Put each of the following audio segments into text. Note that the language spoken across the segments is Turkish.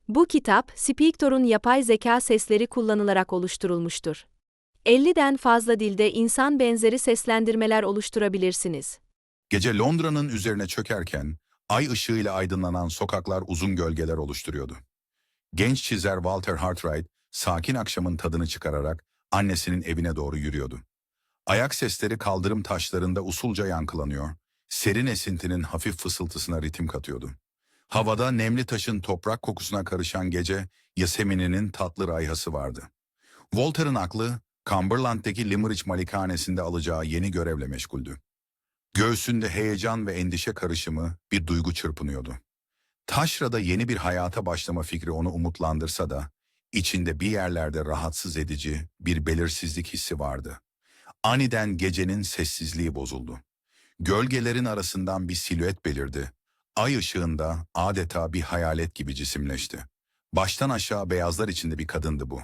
Bu kitap, Speaktor'un yapay zeka sesleri kullanılarak oluşturulmuştur. 50'den fazla dilde insan benzeri seslendirmeler oluşturabilirsiniz. Gece Londra'nın üzerine çökerken, ay ışığıyla aydınlanan sokaklar uzun gölgeler oluşturuyordu. Genç çizer Walter Hartright, sakin akşamın tadını çıkararak annesinin evine doğru yürüyordu. Ayak sesleri kaldırım taşlarında usulca yankılanıyor, serin esintinin hafif fısıltısına ritim katıyordu. Havada nemli taşın toprak kokusuna karışan gece, Yosemite'nin tatlı rayhası vardı. Walter'ın aklı, Cumberland'deki Limerick malikanesinde alacağı yeni görevle meşguldü. Göğsünde heyecan ve endişe karışımı bir duygu çırpınıyordu. Taşra'da yeni bir hayata başlama fikri onu umutlandırsa da, içinde bir yerlerde rahatsız edici bir belirsizlik hissi vardı. Aniden gecenin sessizliği bozuldu. Gölgelerin arasından bir silüet belirdi. Ay ışığında adeta bir hayalet gibi cisimleşti. Baştan aşağı beyazlar içinde bir kadındı bu.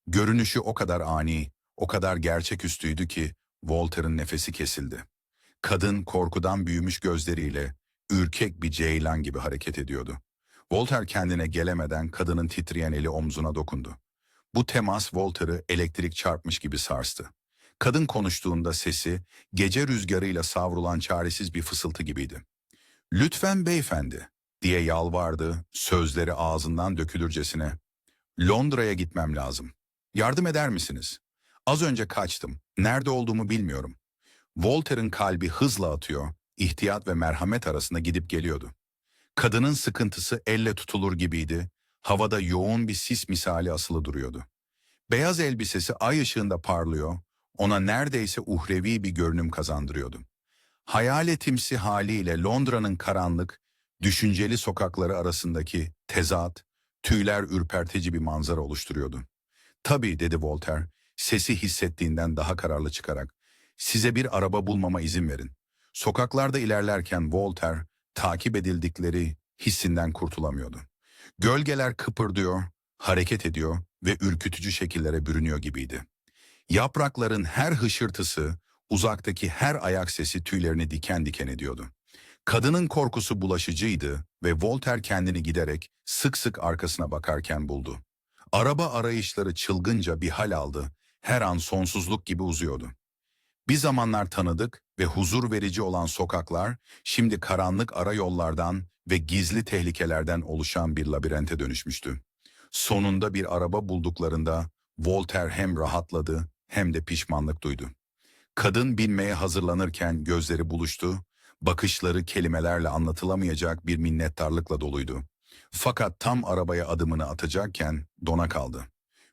Görünüşü o kadar ani, o kadar gerçeküstüydü ki Walter'ın nefesi kesildi. Kadın korkudan büyümüş gözleriyle ürkek bir ceylan gibi hareket ediyordu. Walter kendine gelemeden kadının titreyen eli omzuna dokundu. Bu temas Walter'ı elektrik çarpmış gibi sarstı. Kadın konuştuğunda sesi gece rüzgarıyla savrulan çaresiz bir fısıltı gibiydi. "Lütfen beyefendi," diye yalvardı, sözleri ağzından dökülürcesine. "Londra'ya gitmem lazım. Yardım eder misiniz? Az önce kaçtım. Nerede olduğumu bilmiyorum." Walter'ın kalbi hızla atıyor, ihtiyat ve merhamet arasında gidip geliyordu. Kadının sıkıntısı elle tutulur gibiydi, havada yoğun bir sis misali asılı duruyordu. Beyaz elbisesi ay ışığında parlıyor, ona neredeyse uhrevi bir görünüm kazandırıyordu. Hayaletimsi haliyle Londra'nın karanlık, düşünceli sokakları arasındaki tezat, tüyler ürpertici bir manzara oluşturuyordu. "Tabii," dedi Voltaire, sesi hissettiğinden daha kararlı çıkarak. "Size bir araba bulmama izin verin." Sokaklarda ilerlerken Voltaire, takip edildikleri hissinden kurtulamıyordu. Gölgeler kıpırdıyor, hareket ediyor ve ürkütücü şekillere bürünüyor gibiydi. Yaprakların her hışırtısı, uzaktaki her ayak sesi tüylerini diken diken ediyordu. Kadının korkusu bulaşıcıydı ve Voltaire kendini giderek sık sık arkasına bakarken buldu. Araba arayışları çılgınca bir hal aldı, her an sonsuzluk gibi uzuyordu. Bir zamanlar tanıdık ve huzur verici olan sokaklar, şimdi karanlık ara yollardan ve gizli tehlikelerden oluşan bir labirente dönüşmüştü. Sonunda bir araba bulduklarında Voltaire hem rahatladı hem de pişmanlık duydu. Kadın binmeye hazırlanırken gözleri buluştu, bakışları kelimelerle anlatılamayacak bir minnettarlıkla doluydu. Fakat tam arabaya adımını atacakken dona kaldı.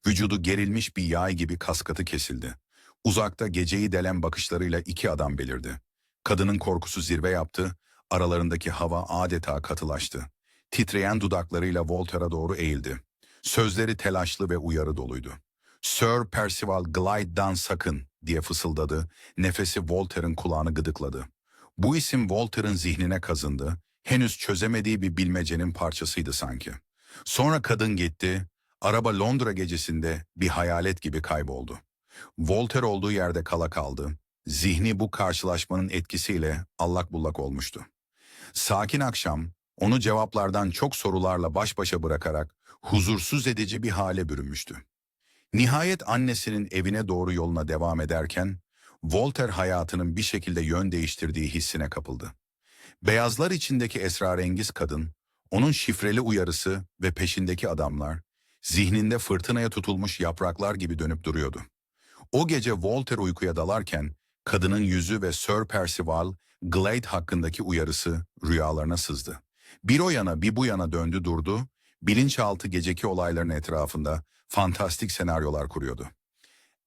Vücudu gerilmiş bir yay gibi kaskatı kesildi. Uzakta geceyi delen bakışlarıyla iki adam belirdi. Kadının korkusu zirve yaptı, aralarındaki hava adeta katılaştı. Titreyen dudaklarıyla Voltaire'a doğru eğildi. Sözleri telaşlı ve uyarı doluydu. "Sir Percival Glyde'dan sakın," diye fısıldadı, nefesi Voltaire'ın kulağını gıdıkladı. Bu isim Voltaire'ın zihnine kazındı, henüz çözemediği bir bilmecenin parçasıydı sanki. Sonra kadın gitti, araba Londra gecesinde bir hayalet gibi kayboldu. Voltaire olduğu yerde kala kaldı, zihni bu karşılaşmanın etkisiyle allak bullak olmuştu. Sakin akşam, onu cevaplardan çok sorularla baş başa bırakarak huzursuz edici bir hale bürünmüştü. Nihayet annesinin evine doğru yoluna devam ederken, Voltaire hayatının bir şekilde yön değiştirdiği hissine kapıldı. Beyazlar içindeki esrarengiz kadın, onun şifreli uyarısı ve peşindeki adamlar, zihninde fırtınaya tutulmuş yapraklar gibi dönüp duruyordu. O gece Voltaire uykuya dalarken, kadının yüzü ve Sir Percival Glade hakkındaki uyarısı rüyalarına sızdı. Bir o yana bir bu yana döndü durdu, bilinçaltı geceki olayların etrafında fantastik senaryolar kuruyordu.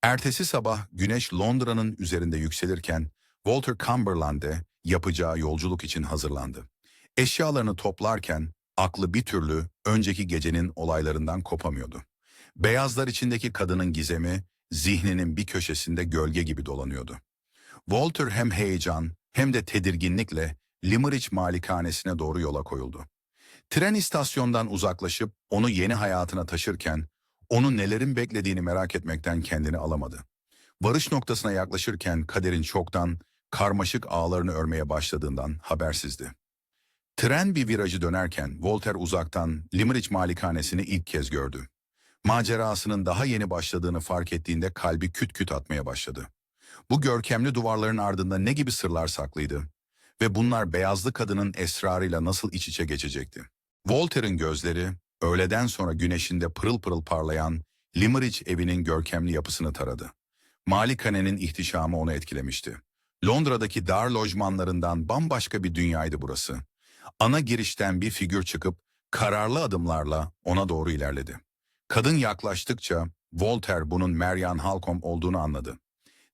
Ertesi sabah güneş Londra'nın üzerinde yükselirken Walter Cumberland'e yapacağı yolculuk için hazırlandı. Eşyalarını toplarken aklı bir türlü önceki gecenin olaylarından kopamıyordu. Beyazlar içindeki kadının gizemi zihninin bir köşesinde gölge gibi dolanıyordu. Walter hem heyecan hem de tedirginlikle Limerick malikanesine doğru yola koyuldu. Tren istasyondan uzaklaşıp onu yeni hayatına taşırken onu nelerin beklediğini merak etmekten kendini alamadı. Varış noktasına yaklaşırken kaderin çoktan karmaşık ağlarını örmeye başladığından habersizdi. Tren bir virajı dönerken Walter uzaktan Limerick malikanesini ilk kez gördü. Macerasının daha yeni başladığını fark ettiğinde kalbi küt küt atmaya başladı. Bu görkemli duvarların ardında ne gibi sırlar saklıydı? Ve bunlar beyazlı kadının esrarıyla nasıl iç içe geçecekti? Walter'ın gözleri, öğleden sonra güneşinde pırıl pırıl parlayan Limerick evinin görkemli yapısını taradı. Malikanenin ihtişamı onu etkilemişti. Londra'daki dar lojmanlarından bambaşka bir dünyaydı burası. Ana girişten bir figür çıkıp kararlı adımlarla ona doğru ilerledi. Kadın yaklaştıkça Walter bunun Marian Halcombe olduğunu anladı.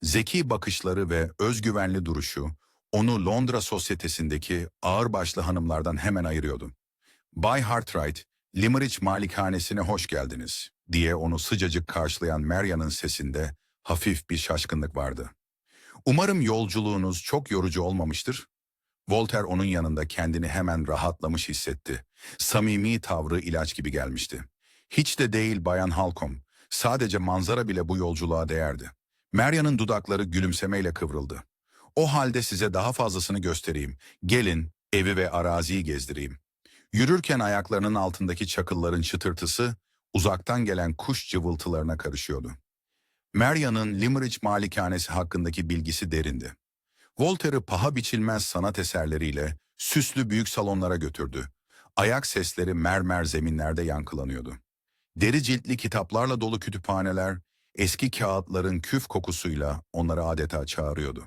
Zeki bakışları ve özgüvenli duruşu onu Londra sosyetesindeki ağırbaşlı hanımlardan hemen ayırıyordu. Bay Hartright, Limerick malikanesine hoş geldiniz diye onu sıcacık karşılayan Marian'ın sesinde hafif bir şaşkınlık vardı. Umarım yolculuğunuz çok yorucu olmamıştır. Walter onun yanında kendini hemen rahatlamış hissetti. Samimi tavrı ilaç gibi gelmişti. Hiç de değil Bayan Halcombe, sadece manzara bile bu yolculuğa değerdi. Marian'ın dudakları gülümsemeyle kıvrıldı. O halde size daha fazlasını göstereyim. Gelin, evi ve araziyi gezdireyim. Yürürken ayaklarının altındaki çakılların çıtırtısı, uzaktan gelen kuş cıvıltılarına karışıyordu. Marian'ın Limerick malikanesi hakkındaki bilgisi derindi. Walter'ı paha biçilmez sanat eserleriyle süslü büyük salonlara götürdü. Ayak sesleri mermer zeminlerde yankılanıyordu. Deri ciltli kitaplarla dolu kütüphaneler, eski kağıtların küf kokusuyla onları adeta çağırıyordu.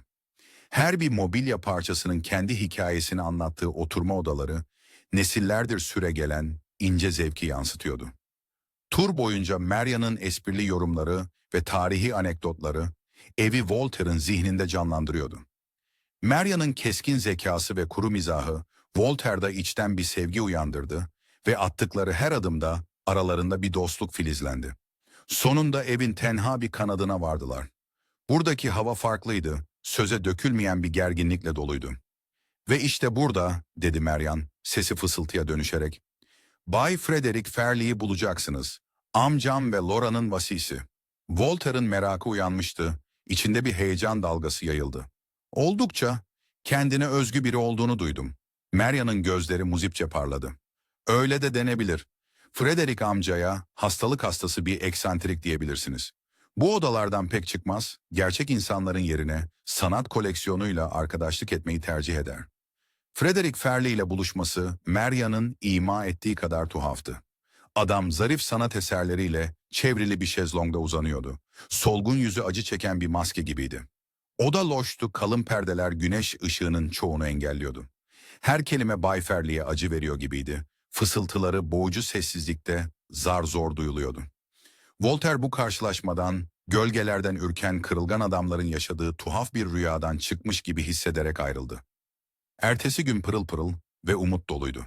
Her bir mobilya parçasının kendi hikayesini anlattığı oturma odaları, nesillerdir süregelen ince zevki yansıtıyordu. Tur boyunca Marian'ın esprili yorumları ve tarihi anekdotları evi Walter'ın zihninde canlandırıyordu. Marian'ın keskin zekası ve kuru mizahı Walter'da içten bir sevgi uyandırdı ve attıkları her adımda aralarında bir dostluk filizlendi. Sonunda evin tenha bir kanadına vardılar. Buradaki hava farklıydı, söze dökülmeyen bir gerginlikle doluydu. Ve işte burada, dedi Marian, sesi fısıltıya dönüşerek, Bay Frederick Fairlie'yi bulacaksınız. Amcam ve Laura'nın vasisi. Walter'ın merakı uyanmıştı, içinde bir heyecan dalgası yayıldı. Oldukça kendine özgü biri olduğunu duydum. Marian'ın gözleri muzipçe parladı. Öyle de denebilir. Frederick amcaya hastalık hastası bir eksantrik diyebilirsiniz. Bu odalardan pek çıkmaz, gerçek insanların yerine sanat koleksiyonuyla arkadaşlık etmeyi tercih eder. Frederick Fairlie ile buluşması Marian'ın ima ettiği kadar tuhaftı. Adam zarif sanat eserleriyle çevrili bir şezlongda uzanıyordu. Solgun yüzü acı çeken bir maske gibiydi. Oda loştu, kalın perdeler güneş ışığının çoğunu engelliyordu. Her kelime Bay Fairlie'ye acı veriyor gibiydi. Fısıltıları boğucu sessizlikte zar zor duyuluyordu. Walter bu karşılaşmadan, gölgelerden ürken kırılgan adamların yaşadığı tuhaf bir rüyadan çıkmış gibi hissederek ayrıldı. Ertesi gün pırıl pırıl ve umut doluydu.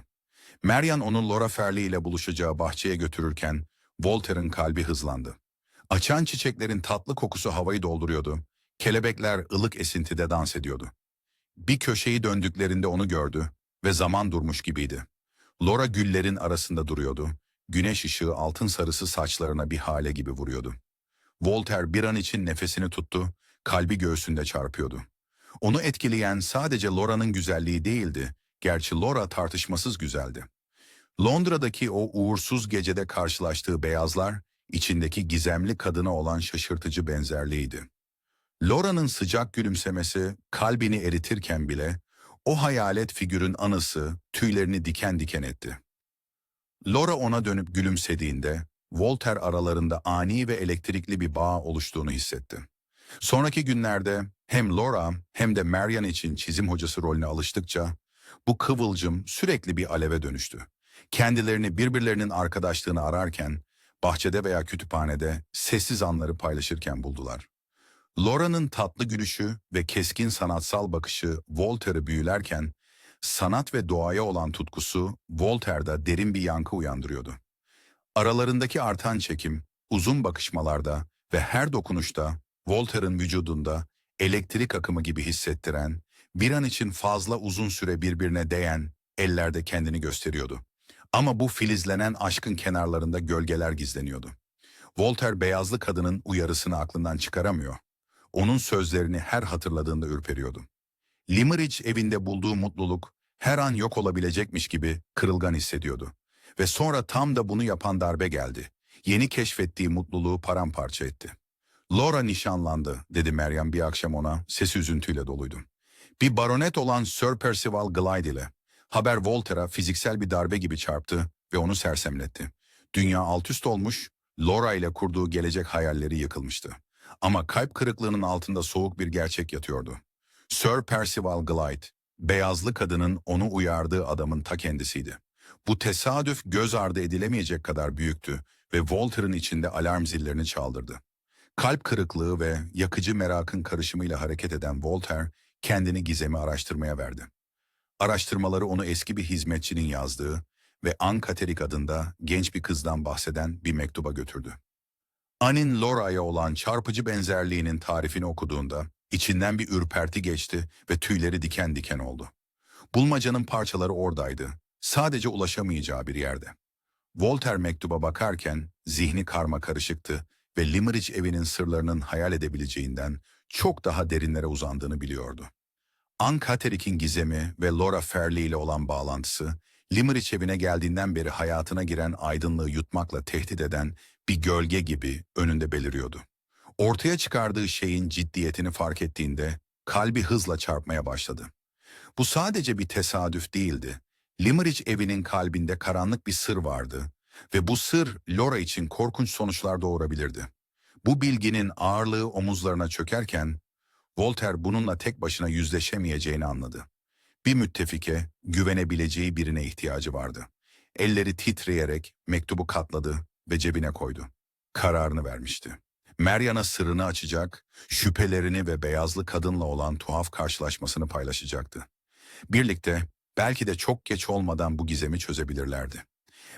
Marian onu Laura Fairlie ile buluşacağı bahçeye götürürken Walter'ın kalbi hızlandı. Açan çiçeklerin tatlı kokusu havayı dolduruyordu. Kelebekler ılık esintide dans ediyordu. Bir köşeyi döndüklerinde onu gördü ve zaman durmuş gibiydi. Laura güllerin arasında duruyordu. Güneş ışığı altın sarısı saçlarına bir hale gibi vuruyordu. Walter bir an için nefesini tuttu, kalbi göğsünde çarpıyordu. Onu etkileyen sadece Laura'nın güzelliği değildi, gerçi Laura tartışmasız güzeldi. Londra'daki o uğursuz gecede karşılaştığı beyazlar, içindeki gizemli kadına olan şaşırtıcı benzerliğiydi. Laura'nın sıcak gülümsemesi kalbini eritirken bile o hayalet figürün anısı tüylerini diken diken etti. Laura ona dönüp gülümsediğinde Walter aralarında ani ve elektrikli bir bağ oluştuğunu hissetti. Sonraki günlerde hem Laura hem de Marian için çizim hocası rolüne alıştıkça bu kıvılcım sürekli bir aleve dönüştü. Kendilerini birbirlerinin arkadaşlığını ararken bahçede veya kütüphanede sessiz anları paylaşırken buldular. Laura'nın tatlı gülüşü ve keskin sanatsal bakışı Walter'ı büyülerken, sanat ve doğaya olan tutkusu Walter'da derin bir yankı uyandırıyordu. Aralarındaki artan çekim, uzun bakışmalarda ve her dokunuşta Walter'ın vücudunda elektrik akımı gibi hissettiren, bir an için fazla uzun süre birbirine değen ellerde kendini gösteriyordu. Ama bu filizlenen aşkın kenarlarında gölgeler gizleniyordu. Walter beyazlı kadının uyarısını aklından çıkaramıyor. Onun sözlerini her hatırladığında ürperiyordu. Limerick evinde bulduğu mutluluk Her an yok olabilecekmiş gibi kırılgan hissediyordu. Ve sonra tam da bunu yapan darbe geldi. Yeni keşfettiği mutluluğu paramparça etti. Laura nişanlandı, dedi Meryem bir akşam ona, sesi üzüntüyle doluydu. Bir baronet olan Sir Percival Glyde ile. Haber Voltaire'a fiziksel bir darbe gibi çarptı ve onu sersemletti. Dünya alt üst olmuş, Laura ile kurduğu gelecek hayalleri yıkılmıştı. Ama kalp kırıklığının altında soğuk bir gerçek yatıyordu. Sir Percival Glyde, beyazlı kadının onu uyardığı adamın ta kendisiydi. Bu tesadüf göz ardı edilemeyecek kadar büyüktü ve Voltaire'ın içinde alarm zillerini çaldırdı. Kalp kırıklığı ve yakıcı merakın karışımıyla hareket eden Voltaire, kendini gizemi araştırmaya verdi. Araştırmaları onu eski bir hizmetçinin yazdığı ve Anne Katerik adında genç bir kızdan bahseden bir mektuba götürdü. Anne'in Laura'ya olan çarpıcı benzerliğinin tarifini okuduğunda içinden bir ürperti geçti ve tüyleri diken diken oldu. Bulmacanın parçaları oradaydı, sadece ulaşamayacağı bir yerde. Voltaire mektuba bakarken zihni karmakarışıktı ve Limerick evinin sırlarının hayal edebileceğinden çok daha derinlere uzandığını biliyordu. Anne Katerik'in gizemi ve Laura Fairley ile olan bağlantısı, Limerick evine geldiğinden beri hayatına giren aydınlığı yutmakla tehdit eden bir gölge gibi önünde beliriyordu. Ortaya çıkardığı şeyin ciddiyetini fark ettiğinde kalbi hızla çarpmaya başladı. Bu sadece bir tesadüf değildi. Limerick evinin kalbinde karanlık bir sır vardı ve bu sır Laura için korkunç sonuçlar doğurabilirdi. Bu bilginin ağırlığı omuzlarına çökerken Voltaire bununla tek başına yüzleşemeyeceğini anladı. Bir müttefike, güvenebileceği birine ihtiyacı vardı. Elleri titreyerek mektubu katladı ve cebine koydu. Kararını vermişti. Marian'a sırrını açacak, şüphelerini ve beyazlı kadınla olan tuhaf karşılaşmasını paylaşacaktı. Birlikte belki de çok geç olmadan bu gizemi çözebilirlerdi.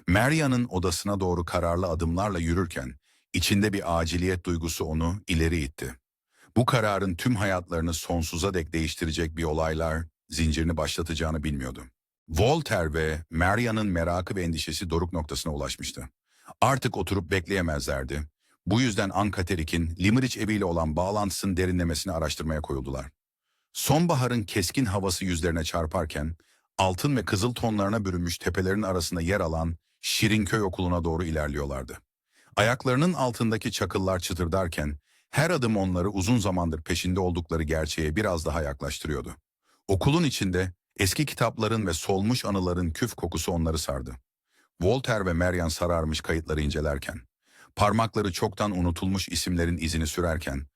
Marian'ın odasına doğru kararlı adımlarla yürürken içinde bir aciliyet duygusu onu ileri itti. Bu kararın tüm hayatlarını sonsuza dek değiştirecek bir olaylar zincirini başlatacağını bilmiyordu. Voltaire ve Marian'ın merakı ve endişesi doruk noktasına ulaşmıştı. Artık oturup bekleyemezlerdi. Bu yüzden Anne Katerik'in Limerick eviyle olan bağlantısının derinlemesine araştırmaya koyuldular. Sonbaharın keskin havası yüzlerine çarparken, altın ve kızıl tonlarına bürünmüş tepelerin arasında yer alan Şirinköy okuluna doğru ilerliyorlardı. Ayaklarının altındaki çakıllar çıtırdarken, her adım onları uzun zamandır peşinde oldukları gerçeğe biraz daha yaklaştırıyordu. Okulun içinde eski kitapların ve solmuş anıların küf kokusu onları sardı. Voltaire ve Marian sararmış kayıtları incelerken, parmakları çoktan unutulmuş isimlerin izini sürerken,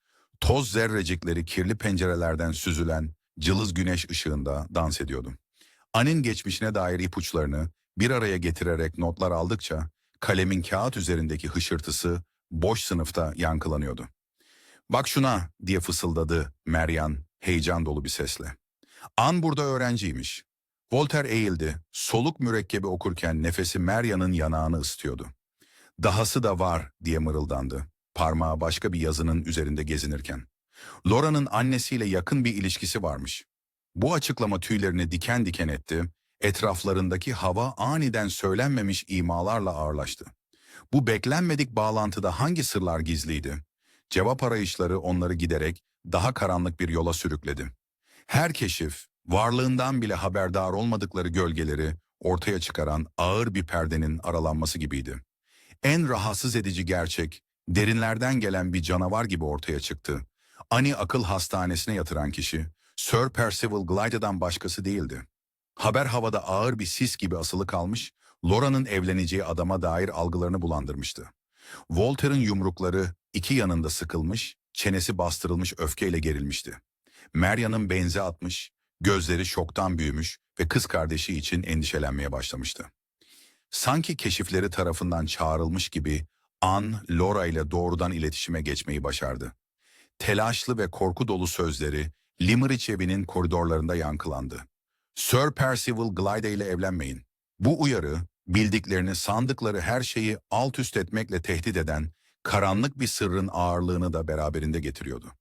toz zerrecikleri kirli pencerelerden süzülen cılız güneş ışığında dans ediyordu. Anne'nin geçmişine dair ipuçlarını bir araya getirerek notlar aldıkça, kalemin kağıt üzerindeki hışırtısı boş sınıfta yankılanıyordu. "Bak şuna," diye fısıldadı Marian heyecan dolu bir sesle. Anne burada öğrenciymiş. Voltaire eğildi, soluk mürekkebi okurken nefesi Marian'ın yanağını ısıtıyordu. "Dahası da var," diye mırıldandı, parmağı başka bir yazının üzerinde gezinirken. Laura'nın annesiyle yakın bir ilişkisi varmış. Bu açıklama tüylerini diken diken etti, etraflarındaki hava aniden söylenmemiş imalarla ağırlaştı. Bu beklenmedik bağlantıda hangi sırlar gizliydi? Cevap arayışları onları giderek daha karanlık bir yola sürükledi. Her keşif, varlığından bile haberdar olmadıkları gölgeleri ortaya çıkaran ağır bir perdenin aralanması gibiydi. En rahatsız edici gerçek, derinlerden gelen bir canavar gibi ortaya çıktı. Annie akıl hastanesine yatıran kişi, Sir Percival Glyde'dan başkası değildi. Haber havada ağır bir sis gibi asılı kalmış, Laura'nın evleneceği adama dair algılarını bulandırmıştı. Voltaire'ın yumrukları iki yanında sıkılmış, çenesi bastırılmış öfkeyle gerilmişti. Marian'ın benzi atmış, gözleri şoktan büyümüş ve kız kardeşi için endişelenmeye başlamıştı. Sanki keşifleri tarafından çağrılmış gibi Anne, Laura ile doğrudan iletişime geçmeyi başardı. Telaşlı ve korku dolu sözleri Limerick evinin koridorlarında yankılandı. "Sir Percival Glyde ile evlenmeyin." Bu uyarı, bildiklerini sandıkları her şeyi alt üst etmekle tehdit eden karanlık bir sırrın ağırlığını da beraberinde getiriyordu.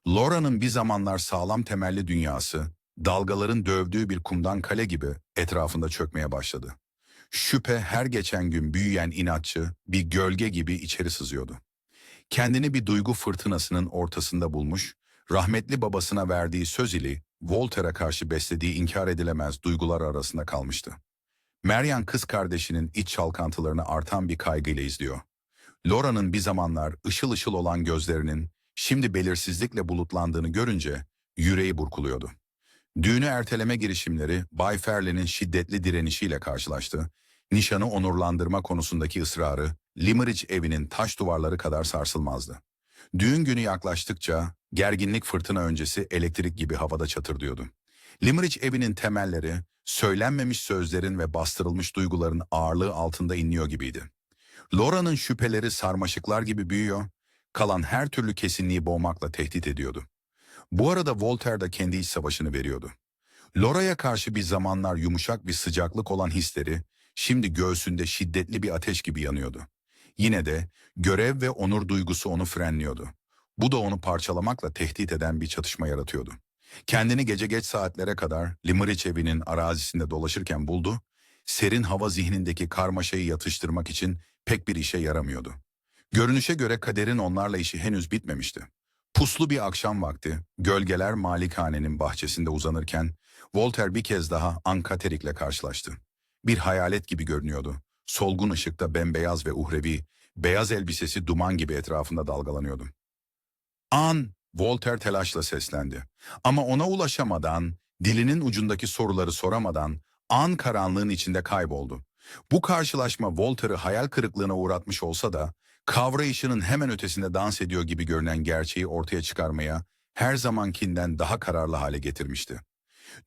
Laura'nın bir zamanlar sağlam temelli dünyası, dalgaların dövdüğü bir kumdan kale gibi etrafında çökmeye başladı. Şüphe her geçen gün büyüyen inatçı bir gölge gibi içeri sızıyordu. Kendini bir duygu fırtınasının ortasında bulmuş, rahmetli babasına verdiği söz ili Walter'a karşı beslediği inkar edilemez duygular arasında kalmıştı. Marian kız kardeşinin iç çalkantılarını artan bir kaygıyla izliyor. Laura'nın bir zamanlar ışıl ışıl olan gözlerinin şimdi belirsizlikle bulutlandığını görünce yüreği burkuluyordu. Düğünü erteleme girişimleri Bay Fairley'nin şiddetli direnişiyle karşılaştı. Nişanı onurlandırma konusundaki ısrarı Limerick evinin taş duvarları kadar sarsılmazdı. Düğün günü yaklaştıkça gerginlik fırtına öncesi elektrik gibi havada çatırdıyordu. Limerick evinin temelleri söylenmemiş sözlerin ve bastırılmış duyguların ağırlığı altında inliyor gibiydi. Laura'nın şüpheleri sarmaşıklar gibi büyüyor, kalan her türlü kesinliği boğmakla tehdit ediyordu. Bu arada Voltaire da kendi iç savaşını veriyordu. Laura'ya karşı bir zamanlar yumuşak bir sıcaklık olan hisleri, şimdi göğsünde şiddetli bir ateş gibi yanıyordu. Yine de görev ve onur duygusu onu frenliyordu. Bu da onu parçalamakla tehdit eden bir çatışma yaratıyordu. Kendini gece geç saatlere kadar Limerick evinin arazisinde dolaşırken buldu, serin hava zihnindeki karmaşayı yatıştırmak için pek bir işe yaramıyordu. Görünüşe göre kaderin onlarla işi henüz bitmemişti. Puslu bir akşam vakti, gölgeler malikanenin bahçesinde uzanırken, Voltaire bir kez daha Ankaterik'le karşılaştı. Bir hayalet gibi görünüyordu. Solgun ışıkta bembeyaz ve uhrevi, beyaz elbisesi duman gibi etrafında dalgalanıyordu. An, Voltaire telaşla seslendi. Ama ona ulaşamadan, dilinin ucundaki soruları soramadan, An karanlığın içinde kayboldu. Bu karşılaşma Voltaire'ı hayal kırıklığına uğratmış olsa da, kavrayışının hemen ötesinde dans ediyor gibi görünen gerçeği ortaya çıkarmaya her zamankinden daha kararlı hale getirmişti.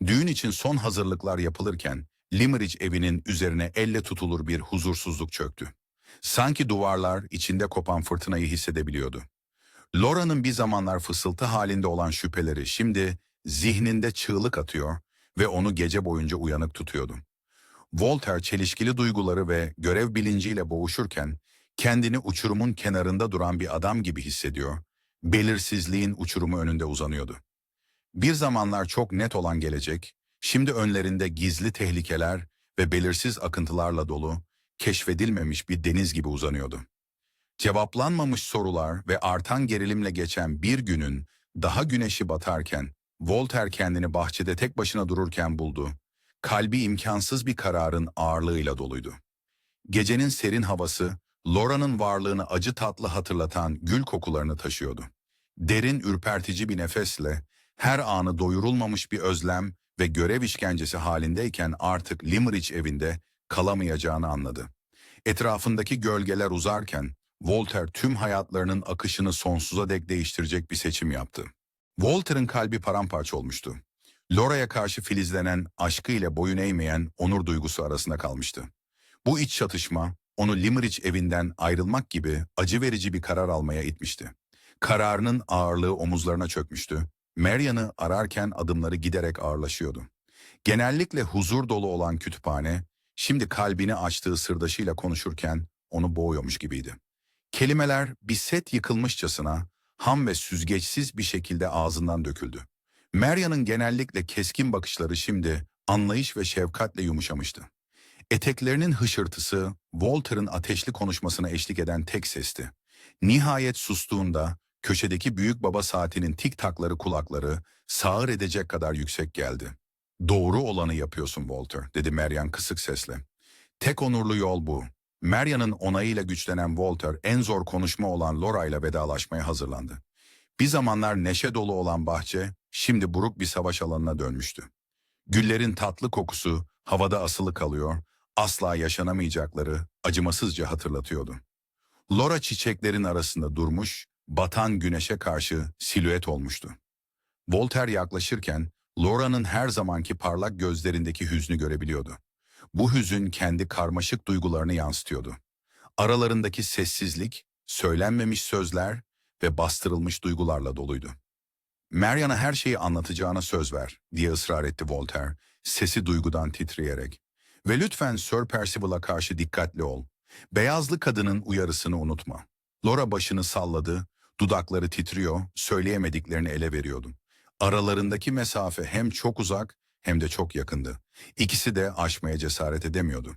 Düğün için son hazırlıklar yapılırken Limerick evinin üzerine elle tutulur bir huzursuzluk çöktü. Sanki duvarlar içinde kopan fırtınayı hissedebiliyordu. Laura'nın bir zamanlar fısıltı halinde olan şüpheleri şimdi zihninde çığlık atıyor ve onu gece boyunca uyanık tutuyordu. Voltaire çelişkili duyguları ve görev bilinciyle boğuşurken kendini uçurumun kenarında duran bir adam gibi hissediyor, belirsizliğin uçurumu önünde uzanıyordu. Bir zamanlar çok net olan gelecek, şimdi önlerinde gizli tehlikeler ve belirsiz akıntılarla dolu, keşfedilmemiş bir deniz gibi uzanıyordu. Cevaplanmamış sorular ve artan gerilimle geçen bir günün daha güneşi batarken, Voltaire kendini bahçede tek başına dururken buldu. Kalbi imkansız bir kararın ağırlığıyla doluydu. Gecenin serin havası, Laura'nın varlığını acı tatlı hatırlatan gül kokularını taşıyordu. Derin ürpertici bir nefesle, her anı doyurulmamış bir özlem ve görev işkencesi halindeyken artık Limerick evinde kalamayacağını anladı. Etrafındaki gölgeler uzarken, Voltaire tüm hayatlarının akışını sonsuza dek değiştirecek bir seçim yaptı. Voltaire'ın kalbi paramparça olmuştu. Laura'ya karşı filizlenen aşkıyla boyun eğmeyen onur duygusu arasında kalmıştı. Bu iç çatışma onu Limerick evinden ayrılmak gibi acı verici bir karar almaya itmişti. Kararının ağırlığı omuzlarına çökmüştü. Marian'ı ararken adımları giderek ağırlaşıyordu. Genellikle huzur dolu olan kütüphane, şimdi kalbini açtığı sırdaşıyla konuşurken onu boğuyormuş gibiydi. Kelimeler bir set yıkılmışçasına, ham ve süzgeçsiz bir şekilde ağzından döküldü. Marian'ın genellikle keskin bakışları şimdi anlayış ve şefkatle yumuşamıştı. Eteklerinin hışırtısı, Walter'ın ateşli konuşmasına eşlik eden tek sesti. Nihayet sustuğunda, köşedeki büyük baba saatinin tik takları kulakları sağır edecek kadar yüksek geldi. "Doğru olanı yapıyorsun Walter," dedi Marian kısık sesle. "Tek onurlu yol bu." Marian'ın onayıyla güçlenen Walter en zor konuşma olan Laura ile vedalaşmaya hazırlandı. Bir zamanlar neşe dolu olan bahçe, şimdi buruk bir savaş alanına dönmüştü. Güllerin tatlı kokusu havada asılı kalıyor, asla yaşanamayacakları acımasızca hatırlatıyordu. Laura çiçeklerin arasında durmuş, batan güneşe karşı silüet olmuştu. Voltaire yaklaşırken, Laura'nın her zamanki parlak gözlerindeki hüznü görebiliyordu. Bu hüzün kendi karmaşık duygularını yansıtıyordu. Aralarındaki sessizlik, söylenmemiş sözler ve bastırılmış duygularla doluydu. "Marian'a her şeyi anlatacağına söz ver," diye ısrar etti Voltaire, sesi duygudan titreyerek. "Ve lütfen Sir Percival'a karşı dikkatli ol. Beyazlı kadının uyarısını unutma." Laura başını salladı, dudakları titriyor, söyleyemediklerini ele veriyordu. Aralarındaki mesafe hem çok uzak hem de çok yakındı. İkisi de aşmaya cesaret edemiyordu.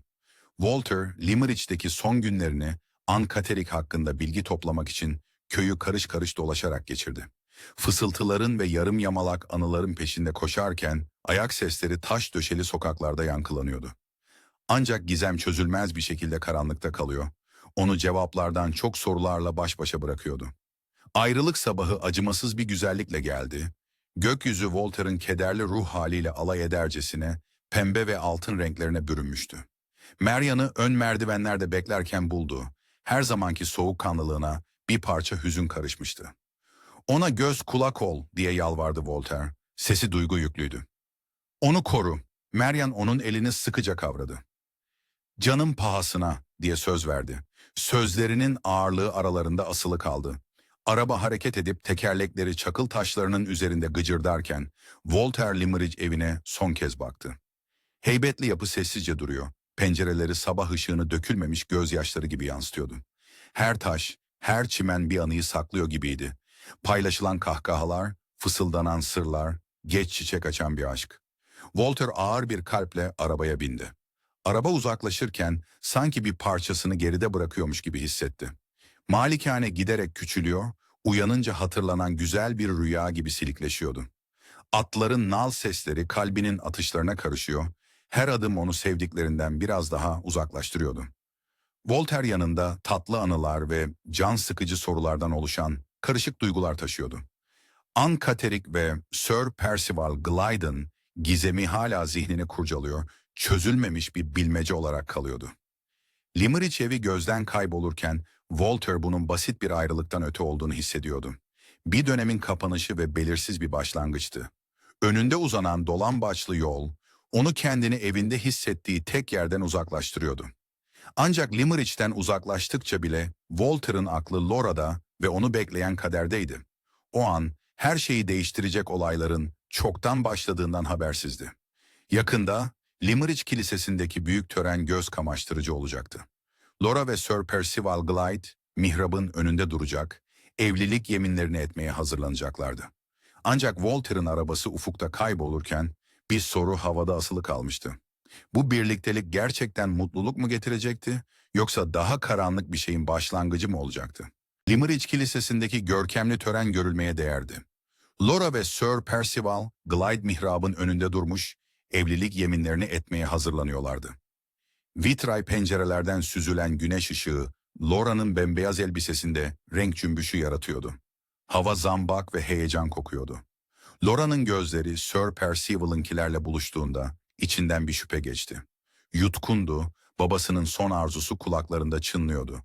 Walter, Limerick'teki son günlerini Ankaterik hakkında bilgi toplamak için köyü karış karış dolaşarak geçirdi. Fısıltıların ve yarım yamalak anıların peşinde koşarken ayak sesleri taş döşeli sokaklarda yankılanıyordu. Ancak gizem çözülmez bir şekilde karanlıkta kalıyor. Onu cevaplardan çok sorularla baş başa bırakıyordu. Ayrılık sabahı acımasız bir güzellikle geldi. Gökyüzü Walter'ın kederli ruh haliyle alay edercesine pembe ve altın renklerine bürünmüştü. Marian'ı ön merdivenlerde beklerken buldu. Her zamanki soğukkanlılığına bir parça hüzün karışmıştı. Ona göz kulak ol diye yalvardı Walter. Sesi duygu yüklüydü. Onu koru. Marian onun elini sıkıca kavradı. Canım pahasına diye söz verdi. Sözlerinin ağırlığı aralarında asılı kaldı. Araba hareket edip tekerlekleri çakıl taşlarının üzerinde gıcırdarken Walter Limerick evine son kez baktı. Heybetli yapı sessizce duruyor. Pencereleri sabah ışığını dökülmemiş gözyaşları gibi yansıtıyordu. Her taş, her çimen bir anıyı saklıyor gibiydi. Paylaşılan kahkahalar, fısıldanan sırlar, geç çiçek açan bir aşk. Walter ağır bir kalple arabaya bindi. Araba uzaklaşırken sanki bir parçasını geride bırakıyormuş gibi hissetti. Malikane giderek küçülüyor, uyanınca hatırlanan güzel bir rüya gibi silikleşiyordu. Atların nal sesleri kalbinin atışlarına karışıyor, her adım onu sevdiklerinden biraz daha uzaklaştırıyordu. Voltaire yanında tatlı anılar ve can sıkıcı sorulardan oluşan karışık duygular taşıyordu. Anne Catterick ve Sir Percival Glyde'ın gizemi hala zihnini kurcalıyor, çözülmemiş bir bilmece olarak kalıyordu. Limerick evi gözden kaybolurken Walter bunun basit bir ayrılıktan öte olduğunu hissediyordu. Bir dönemin kapanışı ve belirsiz bir başlangıçtı. Önünde uzanan dolambaçlı yol, onu kendini evinde hissettiği tek yerden uzaklaştırıyordu. Ancak Limerick'ten uzaklaştıkça bile Walter'ın aklı Laura'da ve onu bekleyen kaderdeydi. O an her şeyi değiştirecek olayların çoktan başladığından habersizdi. Yakında Limerick Kilisesi'ndeki büyük tören göz kamaştırıcı olacaktı. Laura ve Sir Percival Glyde mihrabın önünde duracak, evlilik yeminlerini etmeye hazırlanacaklardı. Ancak Walter'ın arabası ufukta kaybolurken bir soru havada asılı kalmıştı. Bu birliktelik gerçekten mutluluk mu getirecekti, yoksa daha karanlık bir şeyin başlangıcı mı olacaktı? Limerick Kilisesi'ndeki görkemli tören görülmeye değerdi. Laura ve Sir Percival, Glyde mihrabın önünde durmuş, evlilik yeminlerini etmeye hazırlanıyorlardı. Vitray pencerelerden süzülen güneş ışığı, Laura'nın bembeyaz elbisesinde renk cümbüşü yaratıyordu. Hava zambak ve heyecan kokuyordu. Laura'nın gözleri Sir Percival'ınkilerle buluştuğunda içinden bir şüphe geçti. Yutkundu, babasının son arzusu kulaklarında çınlıyordu.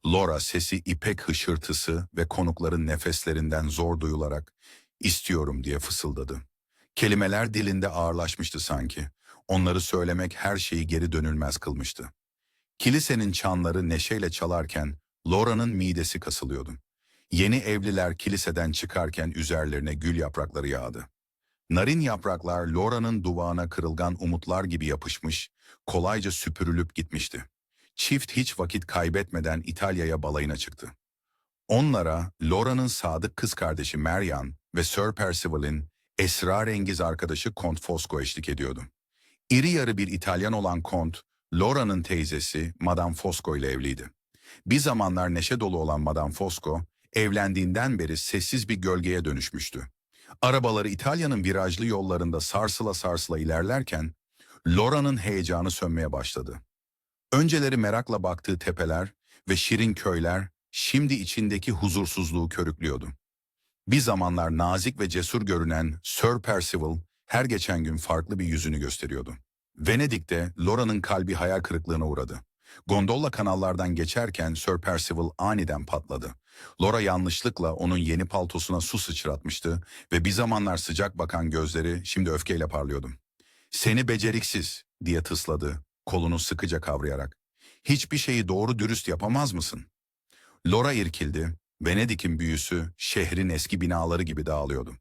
Laura sesi ipek hışırtısı ve konukların nefeslerinden zor duyularak "İstiyorum" diye fısıldadı. Kelimeler dilinde ağırlaşmıştı sanki. Onları söylemek her şeyi geri dönülmez kılmıştı. Kilisenin çanları neşeyle çalarken Laura'nın midesi kasılıyordu. Yeni evliler kiliseden çıkarken üzerlerine gül yaprakları yağdı. Narin yapraklar Laura'nın duvağına kırılgan umutlar gibi yapışmış, kolayca süpürülüp gitmişti. Çift hiç vakit kaybetmeden İtalya'ya balayına çıktı. Onlara Laura'nın sadık kız kardeşi Marian ve Sir Percival'in esrarengiz arkadaşı Kont Fosco eşlik ediyordu. İri yarı bir İtalyan olan Kont, Laura'nın teyzesi Madame Fosco ile evliydi. Bir zamanlar neşe dolu olan Madame Fosco, evlendiğinden beri sessiz bir gölgeye dönüşmüştü. Arabaları İtalya'nın virajlı yollarında sarsıla sarsıla ilerlerken, Laura'nın heyecanı sönmeye başladı. Önceleri merakla baktığı tepeler ve şirin köyler, şimdi içindeki huzursuzluğu körüklüyordu. Bir zamanlar nazik ve cesur görünen Sir Percival, her geçen gün farklı bir yüzünü gösteriyordu. Venedik'te Laura'nın kalbi hayal kırıklığına uğradı. Gondolla kanallardan geçerken Sir Percival aniden patladı. Laura yanlışlıkla onun yeni paltosuna su sıçratmıştı ve bir zamanlar sıcak bakan gözleri şimdi öfkeyle parlıyordu. "Seni beceriksiz" diye tısladı, kolunu sıkıca kavrayarak. "Hiçbir şeyi doğru dürüst yapamaz mısın?" Laura irkildi. Venedik'in büyüsü şehrin eski binaları gibi dağılıyordu.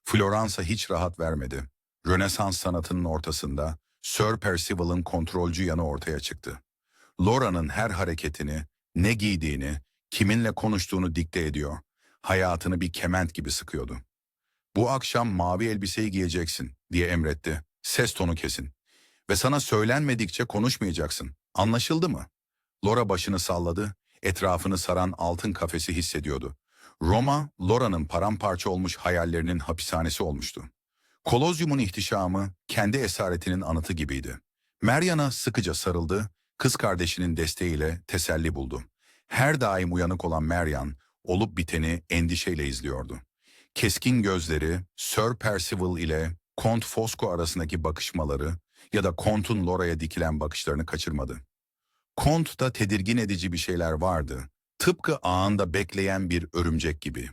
Floransa hiç rahat vermedi. Rönesans sanatının ortasında Sir Percival'ın kontrolcü yanı ortaya çıktı. Laura'nın her hareketini, ne giydiğini, kiminle konuştuğunu dikte ediyor. Hayatını bir kement gibi sıkıyordu. "Bu akşam mavi elbiseyi giyeceksin" diye emretti. "Ses tonu kesin. Ve sana söylenmedikçe konuşmayacaksın. Anlaşıldı mı?" Laura başını salladı. Etrafını saran altın kafesi hissediyordu. Roma, Laura'nın paramparça olmuş hayallerinin hapishanesi olmuştu. Kolozyumun ihtişamı kendi esaretinin anıtı gibiydi. Marian'a sıkıca sarıldı, kız kardeşinin desteğiyle teselli buldu. Her daim uyanık olan Marian, olup biteni endişeyle izliyordu. Keskin gözleri, Sir Percival ile Kont Fosco arasındaki bakışmaları ya da Kont'un Laura'ya dikilen bakışlarını kaçırmadı. Kont'ta tedirgin edici bir şeyler vardı, tıpkı ağında bekleyen bir örümcek gibi.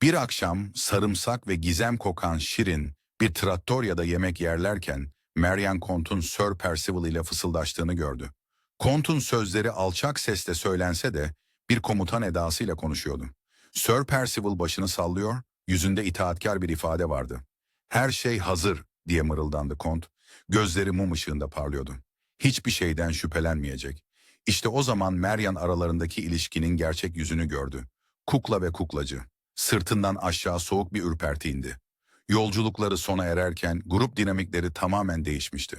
Bir akşam sarımsak ve gizem kokan Şirin bir trattoryada yemek yerlerken Marian Kont'un Sir Percival ile fısıldaştığını gördü. Kont'un sözleri alçak sesle söylense de bir komutan edasıyla konuşuyordu. Sir Percival başını sallıyor, yüzünde itaatkar bir ifade vardı. "Her şey hazır," diye mırıldandı Kont. Gözleri mum ışığında parlıyordu. Hiçbir şeyden şüphelenmeyecek. İşte o zaman Marian aralarındaki ilişkinin gerçek yüzünü gördü. Kukla ve kuklacı. Sırtından aşağı soğuk bir ürperti indi. Yolculukları sona ererken grup dinamikleri tamamen değişmişti.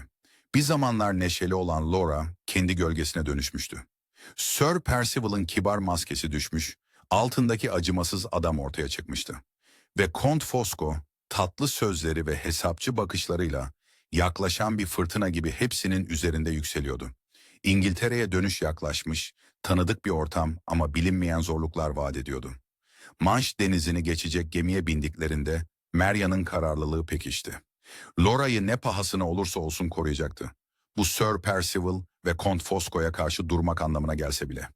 Bir zamanlar neşeli olan Laura kendi gölgesine dönüşmüştü. Sir Percival'ın kibar maskesi düşmüş, altındaki acımasız adam ortaya çıkmıştı. Ve Kont Fosco tatlı sözleri ve hesapçı bakışlarıyla yaklaşan bir fırtına gibi hepsinin üzerinde yükseliyordu. İngiltere'ye dönüş yaklaşmış, tanıdık bir ortam ama bilinmeyen zorluklar vaat ediyordu. Manş denizini geçecek gemiye bindiklerinde Marian'ın kararlılığı pekişti. Laura'yı ne pahasına olursa olsun koruyacaktı. Bu Sir Percival ve Kont Fosco'ya karşı durmak anlamına gelse bile.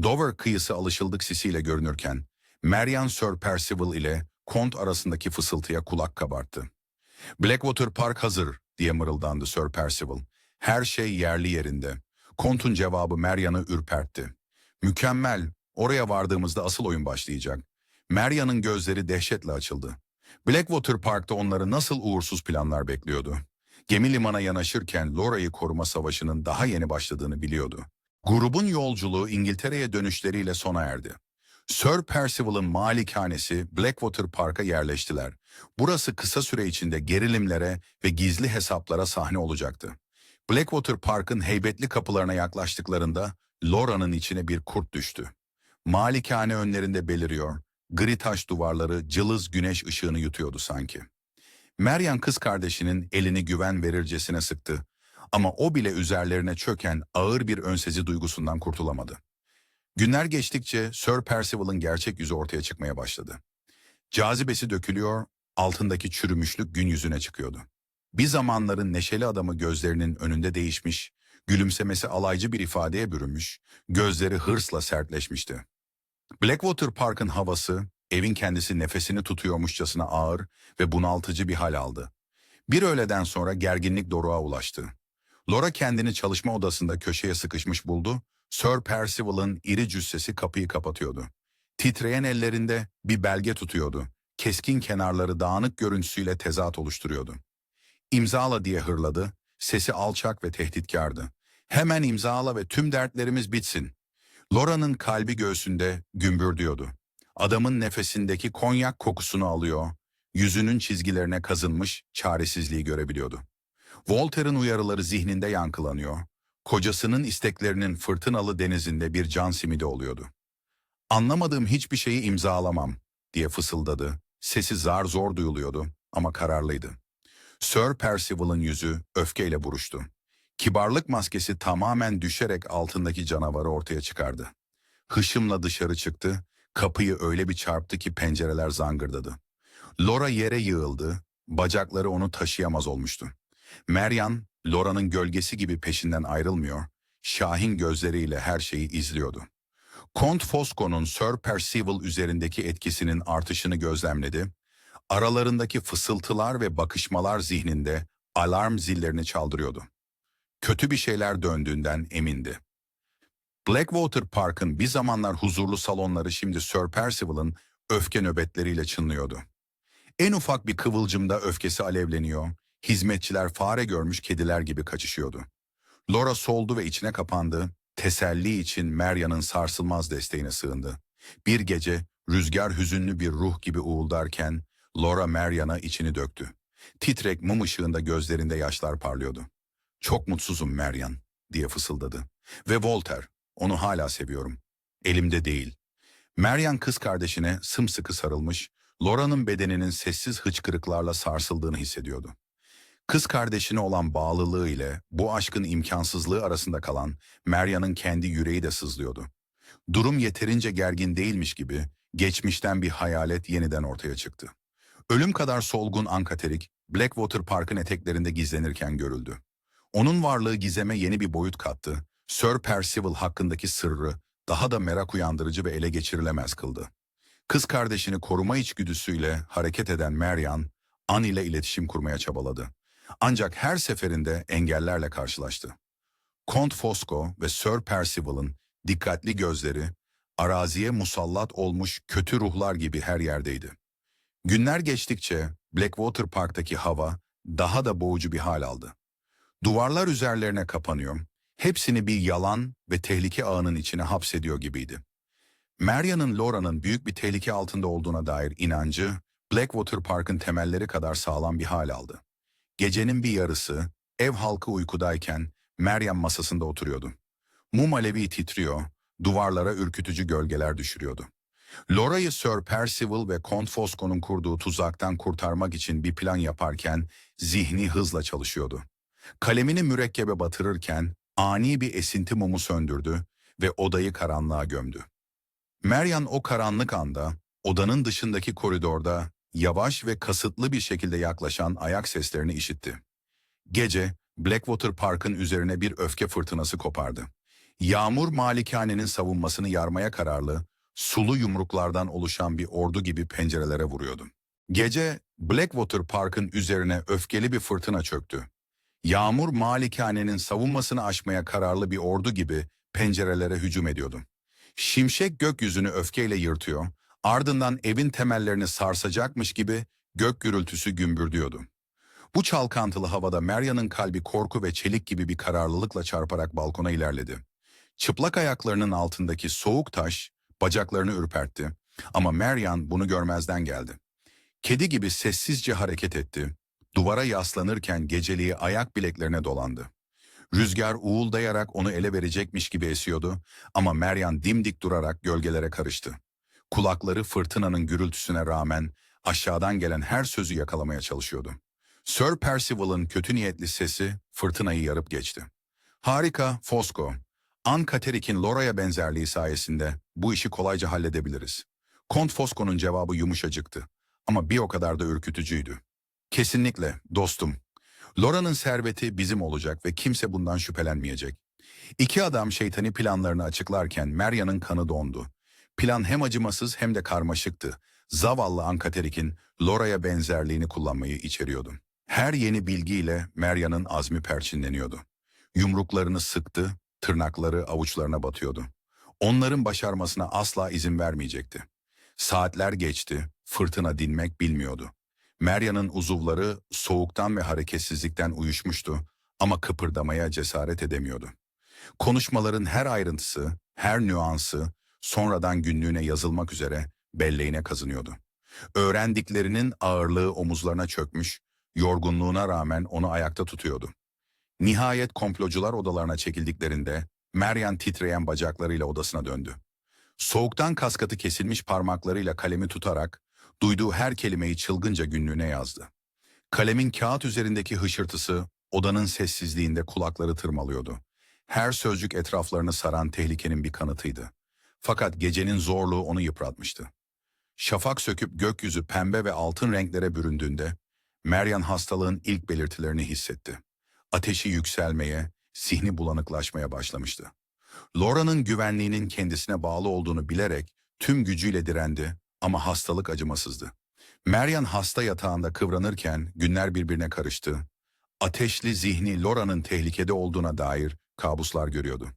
Dover kıyısı alışıldık sisiyle görünürken, Marian Sir Percival ile Kont arasındaki fısıltıya kulak kabarttı. "Blackwater Park hazır," diye mırıldandı Sir Percival. Her şey yerli yerinde. Kont'un cevabı Marian'ı ürpertti. "Mükemmel, oraya vardığımızda asıl oyun başlayacak." Marian'ın gözleri dehşetle açıldı. Blackwater Park'ta onları nasıl uğursuz planlar bekliyordu. Gemi limana yanaşırken Laura'yı koruma savaşının daha yeni başladığını biliyordu. Grubun yolculuğu İngiltere'ye dönüşleriyle sona erdi. Sir Percival'ın malikanesi Blackwater Park'a yerleştiler. Burası kısa süre içinde gerilimlere ve gizli hesaplara sahne olacaktı. Blackwater Park'ın heybetli kapılarına yaklaştıklarında Laura'nın içine bir kurt düştü. Malikane önlerinde beliriyor, gri taş duvarları cılız güneş ışığını yutuyordu sanki. Marian kız kardeşinin elini güven verircesine sıktı ama o bile üzerlerine çöken ağır bir önsezi duygusundan kurtulamadı. Günler geçtikçe Sir Percival'ın gerçek yüzü ortaya çıkmaya başladı. Cazibesi dökülüyor, altındaki çürümüşlük gün yüzüne çıkıyordu. Bir zamanların neşeli adamı gözlerinin önünde değişmiş, gülümsemesi alaycı bir ifadeye bürünmüş, gözleri hırsla sertleşmişti. Blackwater Park'ın havası, evin kendisi nefesini tutuyormuşçasına ağır ve bunaltıcı bir hal aldı. Bir öğleden sonra gerginlik doruğa ulaştı. Laura kendini çalışma odasında köşeye sıkışmış buldu, Sir Percival'ın iri cüssesi kapıyı kapatıyordu. Titreyen ellerinde bir belge tutuyordu, keskin kenarları dağınık görüntüsüyle tezat oluşturuyordu. "İmzala," diye hırladı, sesi alçak ve tehditkardı. "Hemen imzala ve tüm dertlerimiz bitsin." Laura'nın kalbi göğsünde gümbürdüyordu. Adamın nefesindeki konyak kokusunu alıyor, yüzünün çizgilerine kazınmış çaresizliği görebiliyordu. Voltaire'ın uyarıları zihninde yankılanıyor, kocasının isteklerinin fırtınalı denizinde bir can simidi oluyordu. "Anlamadığım hiçbir şeyi imzalamam," diye fısıldadı. Sesi zar zor duyuluyordu ama kararlıydı. Sir Percival'ın yüzü öfkeyle buruştu. Kibarlık maskesi tamamen düşerek altındaki canavarı ortaya çıkardı. Hışımla dışarı çıktı, kapıyı öyle bir çarptı ki pencereler zangırdadı. Laura yere yığıldı, bacakları onu taşıyamaz olmuştu. Marian, Laura'nın gölgesi gibi peşinden ayrılmıyor, şahin gözleriyle her şeyi izliyordu. Kont Fosco'nun Sir Percival üzerindeki etkisinin artışını gözlemledi, aralarındaki fısıltılar ve bakışmalar zihninde alarm zillerini çaldırıyordu. Kötü bir şeyler döndüğünden emindi. Blackwater Park'ın bir zamanlar huzurlu salonları şimdi Sir Percival'ın öfke nöbetleriyle çınlıyordu. En ufak bir kıvılcımda öfkesi alevleniyor, hizmetçiler fare görmüş kediler gibi kaçışıyordu. Laura soldu ve içine kapandı, teselli için Marian'ın sarsılmaz desteğine sığındı. Bir gece rüzgar hüzünlü bir ruh gibi uğuldarken Laura Marian'a içini döktü. Titrek mum ışığında gözlerinde yaşlar parlıyordu. "Çok mutsuzum Marian," diye fısıldadı. "Ve Voltaire, onu hala seviyorum. Elimde değil." Marian kız kardeşine sımsıkı sarılmış, Laura'nın bedeninin sessiz hıçkırıklarla sarsıldığını hissediyordu. Kız kardeşine olan bağlılığı ile bu aşkın imkansızlığı arasında kalan Marian'ın kendi yüreği de sızlıyordu. Durum yeterince gergin değilmiş gibi geçmişten bir hayalet yeniden ortaya çıktı. Ölüm kadar solgun Ankaterik, Blackwater Park'ın eteklerinde gizlenirken görüldü. Onun varlığı gizeme yeni bir boyut kattı. Sir Percival hakkındaki sırrı daha da merak uyandırıcı ve ele geçirilemez kıldı. Kız kardeşini koruma içgüdüsüyle hareket eden Marian, Anne ile iletişim kurmaya çabaladı. Ancak her seferinde engellerle karşılaştı. Kont Fosco ve Sir Percival'ın dikkatli gözleri, araziye musallat olmuş kötü ruhlar gibi her yerdeydi. Günler geçtikçe Blackwater Park'taki hava daha da boğucu bir hal aldı. Duvarlar üzerlerine kapanıyor, hepsini bir yalan ve tehlike ağının içine hapsediyor gibiydi. Marian'ın Laura'nın büyük bir tehlike altında olduğuna dair inancı, Blackwater Park'ın temelleri kadar sağlam bir hal aldı. Gecenin bir yarısı, ev halkı uykudayken Marian masasında oturuyordu. Mum alevi titriyor, duvarlara ürkütücü gölgeler düşürüyordu. Laura'yı Sir Percival ve Kont Fosco'nun kurduğu tuzaktan kurtarmak için bir plan yaparken zihni hızla çalışıyordu. Kalemini mürekkebe batırırken ani bir esinti mumu söndürdü ve odayı karanlığa gömdü. Marian o karanlık anda odanın dışındaki koridorda yavaş ve kasıtlı bir şekilde yaklaşan ayak seslerini işitti. Gece Blackwater Park'ın üzerine bir öfke fırtınası kopardı. Yağmur malikanenin savunmasını yarmaya kararlı, sulu yumruklardan oluşan bir ordu gibi pencerelere vuruyordu. Gece Blackwater Park'ın üzerine öfkeli bir fırtına çöktü. Yağmur malikanenin savunmasını aşmaya kararlı bir ordu gibi pencerelere hücum ediyordu. Şimşek gökyüzünü öfkeyle yırtıyor, ardından evin temellerini sarsacakmış gibi gök gürültüsü gümbürdüyordu. Bu çalkantılı havada Marian'ın kalbi korku ve çelik gibi bir kararlılıkla çarparak balkona ilerledi. Çıplak ayaklarının altındaki soğuk taş bacaklarını ürpertti ama Marian bunu görmezden geldi. Kedi gibi sessizce hareket etti. Duvara yaslanırken geceliği ayak bileklerine dolandı. Rüzgar uğuldayarak onu ele verecekmiş gibi esiyordu ama Marian dimdik durarak gölgelere karıştı. Kulakları fırtınanın gürültüsüne rağmen aşağıdan gelen her sözü yakalamaya çalışıyordu. Sir Percival'ın kötü niyetli sesi fırtınayı yarıp geçti. Harika, Fosco. Ankaterik'in Laura'ya benzerliği sayesinde bu işi kolayca halledebiliriz. Kont Fosco'nun cevabı yumuşacıktı ama bir o kadar da ürkütücüydü. Kesinlikle, dostum. Laura'nın serveti bizim olacak ve kimse bundan şüphelenmeyecek. İki adam şeytani planlarını açıklarken Marian'ın kanı dondu. Plan hem acımasız hem de karmaşıktı. Zavallı Ankaterik'in Laura'ya benzerliğini kullanmayı içeriyordu. Her yeni bilgiyle Marian'ın azmi perçinleniyordu. Yumruklarını sıktı, tırnakları avuçlarına batıyordu. Onların başarmasına asla izin vermeyecekti. Saatler geçti, fırtına dinmek bilmiyordu. Marian'ın uzuvları soğuktan ve hareketsizlikten uyuşmuştu ama kıpırdamaya cesaret edemiyordu. Konuşmaların her ayrıntısı, her nüansı sonradan günlüğüne yazılmak üzere belleğine kazınıyordu. Öğrendiklerinin ağırlığı omuzlarına çökmüş, yorgunluğuna rağmen onu ayakta tutuyordu. Nihayet komplocular odalarına çekildiklerinde Marian titreyen bacaklarıyla odasına döndü. Soğuktan kaskatı kesilmiş parmaklarıyla kalemi tutarak duyduğu her kelimeyi çılgınca günlüğüne yazdı. Kalemin kağıt üzerindeki hışırtısı odanın sessizliğinde kulakları tırmalıyordu. Her sözcük etraflarını saran tehlikenin bir kanıtıydı. Fakat gecenin zorluğu onu yıpratmıştı. Şafak söküp gökyüzü pembe ve altın renklere büründüğünde Marian hastalığın ilk belirtilerini hissetti. Ateşi yükselmeye, zihni bulanıklaşmaya başlamıştı. Laura'nın güvenliğinin kendisine bağlı olduğunu bilerek tüm gücüyle direndi ama hastalık acımasızdı. Marian hasta yatağında kıvranırken günler birbirine karıştı. Ateşli zihni Laura'nın tehlikede olduğuna dair kabuslar görüyordu.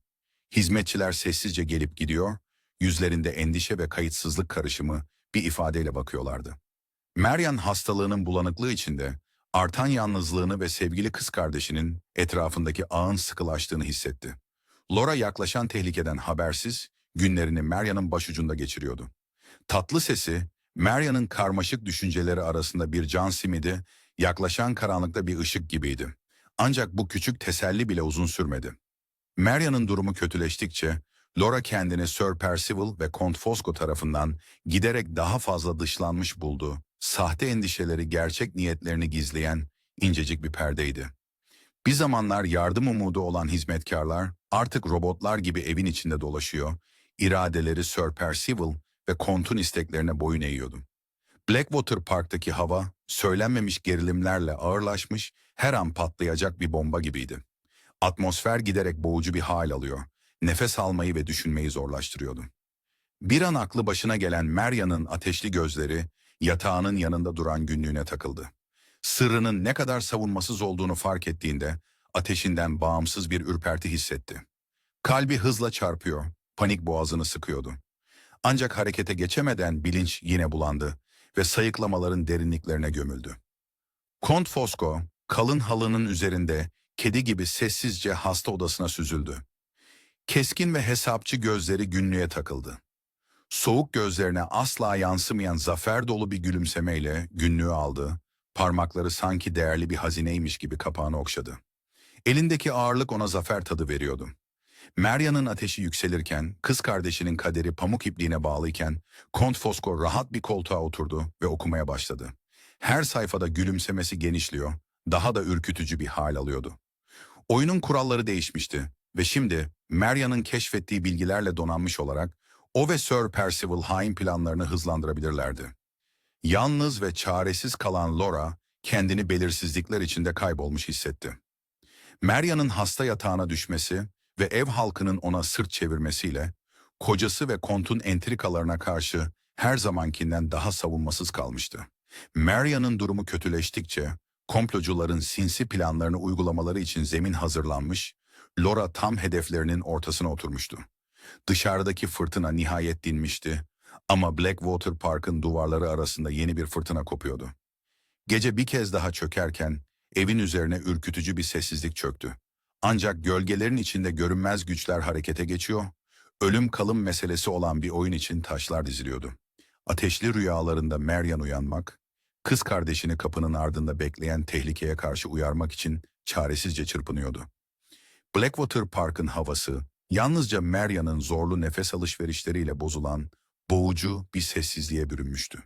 Hizmetçiler sessizce gelip gidiyor, yüzlerinde endişe ve kayıtsızlık karışımı bir ifadeyle bakıyorlardı. Marian hastalığının bulanıklığı içinde artan yalnızlığını ve sevgili kız kardeşinin etrafındaki ağın sıkılaştığını hissetti. Laura yaklaşan tehlikeden habersiz günlerini Marian'ın başucunda geçiriyordu. Tatlı sesi, Marian'ın karmaşık düşünceleri arasında bir can simidi, yaklaşan karanlıkta bir ışık gibiydi. Ancak bu küçük teselli bile uzun sürmedi. Marian'ın durumu kötüleştikçe Laura kendini Sir Percival ve Kont Fosco tarafından giderek daha fazla dışlanmış buldu. Sahte endişeleri gerçek niyetlerini gizleyen incecik bir perdeydi. Bir zamanlar yardım umudu olan hizmetkarlar artık robotlar gibi evin içinde dolaşıyor, iradeleri Sir Percival ve Kont'un isteklerine boyun eğiyordu. Blackwater Park'taki hava, söylenmemiş gerilimlerle ağırlaşmış, her an patlayacak bir bomba gibiydi. Atmosfer giderek boğucu bir hal alıyor, nefes almayı ve düşünmeyi zorlaştırıyordu. Bir an aklı başına gelen Maria'nın ateşli gözleri, yatağının yanında duran günlüğüne takıldı. Sırrının ne kadar savunmasız olduğunu fark ettiğinde, ateşinden bağımsız bir ürperti hissetti. Kalbi hızla çarpıyor, panik boğazını sıkıyordu. Ancak harekete geçemeden bilinç yine bulandı ve sayıklamaların derinliklerine gömüldü. Kont Fosco, kalın halının üzerinde kedi gibi sessizce hasta odasına süzüldü. Keskin ve hesapçı gözleri günlüğe takıldı. Soğuk gözlerine asla yansımayan zafer dolu bir gülümsemeyle günlüğü aldı, parmakları sanki değerli bir hazineymiş gibi kapağını okşadı. Elindeki ağırlık ona zafer tadı veriyordu. Maria'nın ateşi yükselirken, kız kardeşinin kaderi pamuk ipliğine bağlıyken, Kont Fosco rahat bir koltuğa oturdu ve okumaya başladı. Her sayfada gülümsemesi genişliyor, daha da ürkütücü bir hal alıyordu. Oyunun kuralları değişmişti ve şimdi Maria'nın keşfettiği bilgilerle donanmış olarak o ve Sir Percival hain planlarını hızlandırabilirlerdi. Yalnız ve çaresiz kalan Laura kendini belirsizlikler içinde kaybolmuş hissetti. Maria'nın hasta yatağına düşmesi ve ev halkının ona sırt çevirmesiyle kocası ve kontun entrikalarına karşı her zamankinden daha savunmasız kalmıştı. Maria'nın durumu kötüleştikçe komplocuların sinsi planlarını uygulamaları için zemin hazırlanmış, Laura tam hedeflerinin ortasına oturmuştu. Dışarıdaki fırtına nihayet dinmişti ama Blackwater Park'ın duvarları arasında yeni bir fırtına kopuyordu. Gece bir kez daha çökerken evin üzerine ürkütücü bir sessizlik çöktü. Ancak gölgelerin içinde görünmez güçler harekete geçiyor, ölüm kalım meselesi olan bir oyun için taşlar diziliyordu. Ateşli rüyalarında Marian uyanmak, kız kardeşini kapının ardında bekleyen tehlikeye karşı uyarmak için çaresizce çırpınıyordu. Blackwater Park'ın havası, yalnızca Maria'nın zorlu nefes alışverişleriyle bozulan, boğucu bir sessizliğe bürünmüştü.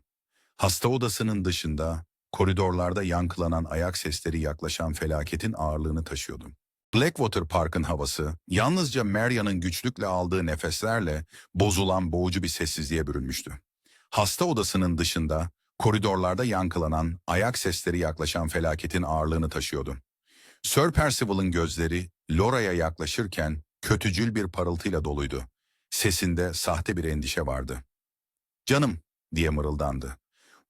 Hasta odasının dışında, koridorlarda yankılanan ayak sesleri yaklaşan felaketin ağırlığını taşıyordu. Blackwater Park'ın havası, yalnızca Maria'nın güçlükle aldığı nefeslerle bozulan boğucu bir sessizliğe bürünmüştü. Hasta odasının dışında, koridorlarda yankılanan ayak sesleri yaklaşan felaketin ağırlığını taşıyordu. Sir Percival'ın gözleri Laura'ya yaklaşırken kötücül bir parıltıyla doluydu. Sesinde sahte bir endişe vardı. "Canım," diye mırıldandı.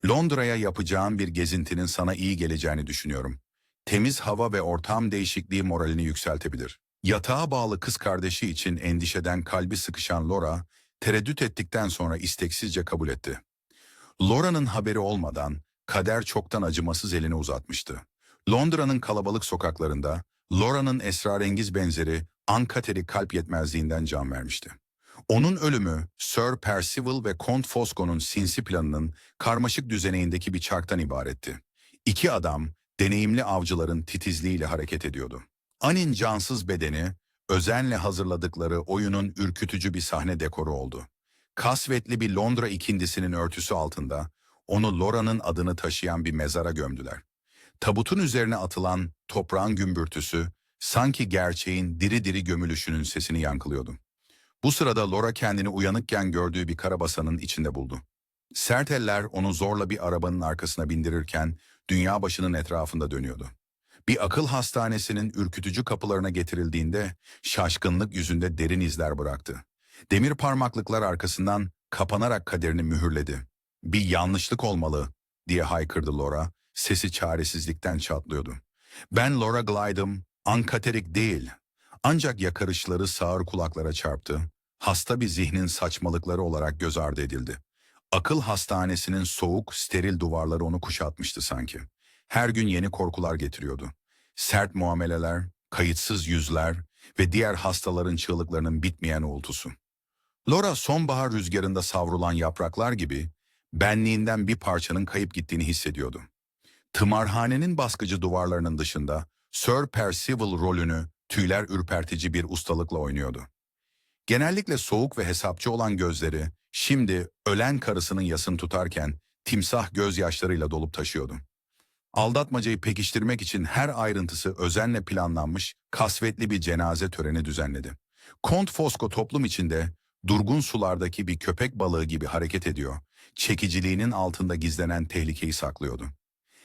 "Londra'ya yapacağın bir gezintinin sana iyi geleceğini düşünüyorum. Temiz hava ve ortam değişikliği moralini yükseltebilir." Yatağa bağlı kız kardeşi için endişeden kalbi sıkışan Laura, tereddüt ettikten sonra isteksizce kabul etti. Laura'nın haberi olmadan kader çoktan acımasız elini uzatmıştı. Londra'nın kalabalık sokaklarında Laura'nın esrarengiz benzeri Ankateri kalp yetmezliğinden can vermişti. Onun ölümü Sir Percival ve Kont Fosco'nun sinsi planının karmaşık düzeneğindeki bir çarktan ibaretti. İki adam deneyimli avcıların titizliğiyle hareket ediyordu. Anne'nin cansız bedeni özenle hazırladıkları oyunun ürkütücü bir sahne dekoru oldu. Kasvetli bir Londra ikindisinin örtüsü altında onu Laura'nın adını taşıyan bir mezara gömdüler. Tabutun üzerine atılan toprağın gümbürtüsü sanki gerçeğin diri diri gömülüşünün sesini yankılıyordu. Bu sırada Laura kendini uyanıkken gördüğü bir karabasanın içinde buldu. Sert eller onu zorla bir arabanın arkasına bindirirken dünya başının etrafında dönüyordu. Bir akıl hastanesinin ürkütücü kapılarına getirildiğinde şaşkınlık yüzünde derin izler bıraktı. Demir parmaklıklar arkasından kapanarak kaderini mühürledi. "Bir yanlışlık olmalı," diye haykırdı Laura, sesi çaresizlikten çatlıyordu. "Ben Laura Glyde'ım, ankaterik değil." Ancak yakarışları sağır kulaklara çarptı. Hasta bir zihnin saçmalıkları olarak göz ardı edildi. Akıl hastanesinin soğuk, steril duvarları onu kuşatmıştı sanki. Her gün yeni korkular getiriyordu. Sert muameleler, kayıtsız yüzler ve diğer hastaların çığlıklarının bitmeyen uğultusu. Laura sonbahar rüzgarında savrulan yapraklar gibi benliğinden bir parçanın kayıp gittiğini hissediyordu. Tımarhanenin baskıcı duvarlarının dışında Sir Percival rolünü tüyler ürpertici bir ustalıkla oynuyordu. Genellikle soğuk ve hesapçı olan gözleri, şimdi ölen karısının yasını tutarken timsah gözyaşlarıyla dolup taşıyordu. Aldatmacayı pekiştirmek için her ayrıntısı özenle planlanmış, kasvetli bir cenaze töreni düzenledi. Kont Fosco toplum içinde durgun sulardaki bir köpek balığı gibi hareket ediyor, çekiciliğinin altında gizlenen tehlikeyi saklıyordu.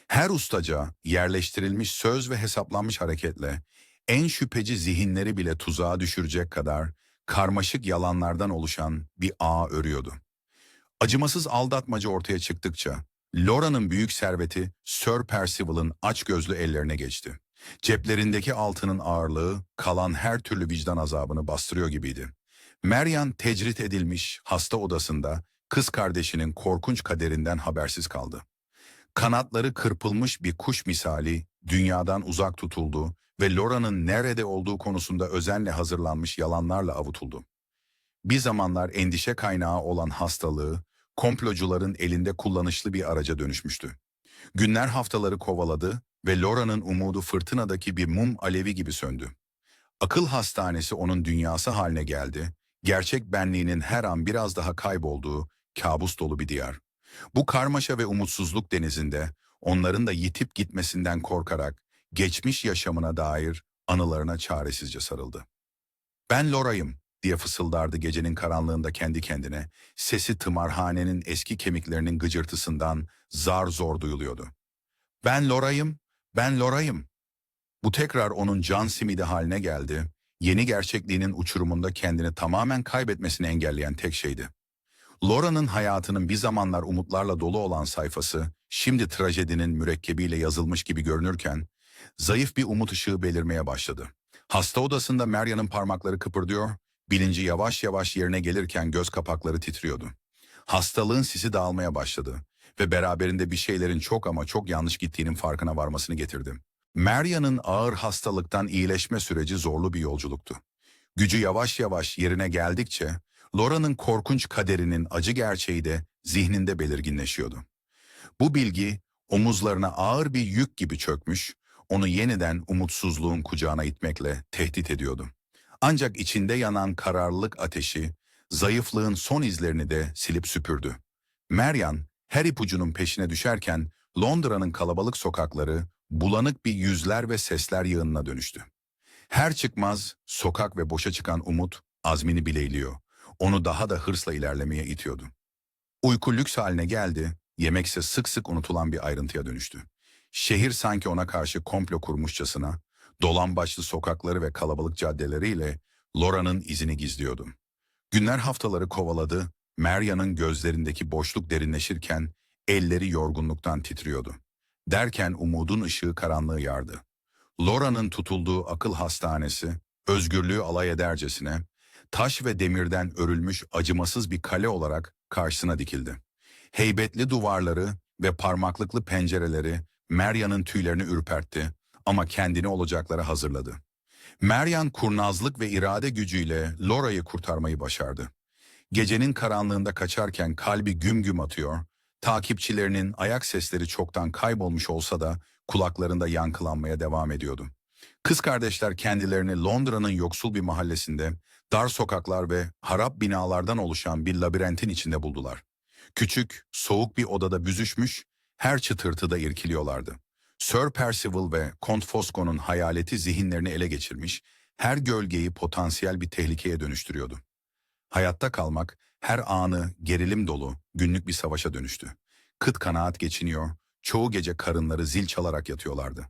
Her ustaca yerleştirilmiş söz ve hesaplanmış hareketle en şüpheci zihinleri bile tuzağa düşürecek kadar karmaşık yalanlardan oluşan bir ağ örüyordu. Acımasız aldatmaca ortaya çıktıkça Laura'nın büyük serveti Sir Percival'ın açgözlü ellerine geçti. Ceplerindeki altının ağırlığı kalan her türlü vicdan azabını bastırıyor gibiydi. Marian tecrit edilmiş hasta odasında kız kardeşinin korkunç kaderinden habersiz kaldı. Kanatları kırpılmış bir kuş misali dünyadan uzak tutuldu ve Laura'nın nerede olduğu konusunda özenle hazırlanmış yalanlarla avutuldu. Bir zamanlar endişe kaynağı olan hastalığı, komplocuların elinde kullanışlı bir araca dönüşmüştü. Günler haftaları kovaladı ve Laura'nın umudu fırtınadaki bir mum alevi gibi söndü. Akıl hastanesi onun dünyası haline geldi, gerçek benliğinin her an biraz daha kaybolduğu kabus dolu bir diyar. Bu karmaşa ve umutsuzluk denizinde onların da yitip gitmesinden korkarak geçmiş yaşamına dair anılarına çaresizce sarıldı. "Ben Laura'yım," diye fısıldardı gecenin karanlığında kendi kendine. Sesi tımarhanenin eski kemiklerinin gıcırtısından zar zor duyuluyordu. "Ben Laura'yım, ben Laura'yım." Bu tekrar onun can simidi haline geldi. Yeni gerçekliğinin uçurumunda kendini tamamen kaybetmesini engelleyen tek şeydi. Laura'nın hayatının bir zamanlar umutlarla dolu olan sayfası, şimdi trajedinin mürekkebiyle yazılmış gibi görünürken, zayıf bir umut ışığı belirmeye başladı. Hasta odasında Marian'ın parmakları kıpırdıyor, bilinci yavaş yavaş yerine gelirken göz kapakları titriyordu. Hastalığın sisi dağılmaya başladı ve beraberinde bir şeylerin çok ama çok yanlış gittiğinin farkına varmasını getirdi. Marian'ın ağır hastalıktan iyileşme süreci zorlu bir yolculuktu. Gücü yavaş yavaş yerine geldikçe, Laura'nın korkunç kaderinin acı gerçeği de zihninde belirginleşiyordu. Bu bilgi omuzlarına ağır bir yük gibi çökmüş, onu yeniden umutsuzluğun kucağına itmekle tehdit ediyordu. Ancak içinde yanan kararlılık ateşi, zayıflığın son izlerini de silip süpürdü. Marian, her ipucunun peşine düşerken Londra'nın kalabalık sokakları bulanık bir yüzler ve sesler yığınına dönüştü. Her çıkmaz, sokak ve boşa çıkan umut azmini bileyliyor. Onu daha da hırsla ilerlemeye itiyordu. Uyku lüks haline geldi, yemekse sık sık unutulan bir ayrıntıya dönüştü. Şehir sanki ona karşı komplo kurmuşçasına, dolambaçlı sokakları ve kalabalık caddeleriyle Laura'nın izini gizliyordu. Günler haftaları kovaladı, Marian'ın gözlerindeki boşluk derinleşirken elleri yorgunluktan titriyordu. Derken umudun ışığı karanlığı yardı. Laura'nın tutulduğu akıl hastanesi, özgürlüğü alay edercesine, taş ve demirden örülmüş acımasız bir kale olarak karşısına dikildi. Heybetli duvarları ve parmaklıklı pencereleri Marian'ın tüylerini ürpertti ama kendini olacaklara hazırladı. Marian kurnazlık ve irade gücüyle Laura'yı kurtarmayı başardı. Gecenin karanlığında kaçarken kalbi güm güm atıyor, takipçilerinin ayak sesleri çoktan kaybolmuş olsa da kulaklarında yankılanmaya devam ediyordu. Kız kardeşler kendilerini Londra'nın yoksul bir mahallesinde, dar sokaklar ve harap binalardan oluşan bir labirentin içinde buldular. Küçük, soğuk bir odada büzüşmüş, her çıtırtıda irkiliyorlardı. Sir Percival ve Kont Fosco'nun hayaleti zihinlerini ele geçirmiş, her gölgeyi potansiyel bir tehlikeye dönüştürüyordu. Hayatta kalmak, her anı gerilim dolu, günlük bir savaşa dönüştü. Kıt kanaat geçiniyor, çoğu gece karınları zil çalarak yatıyorlardı.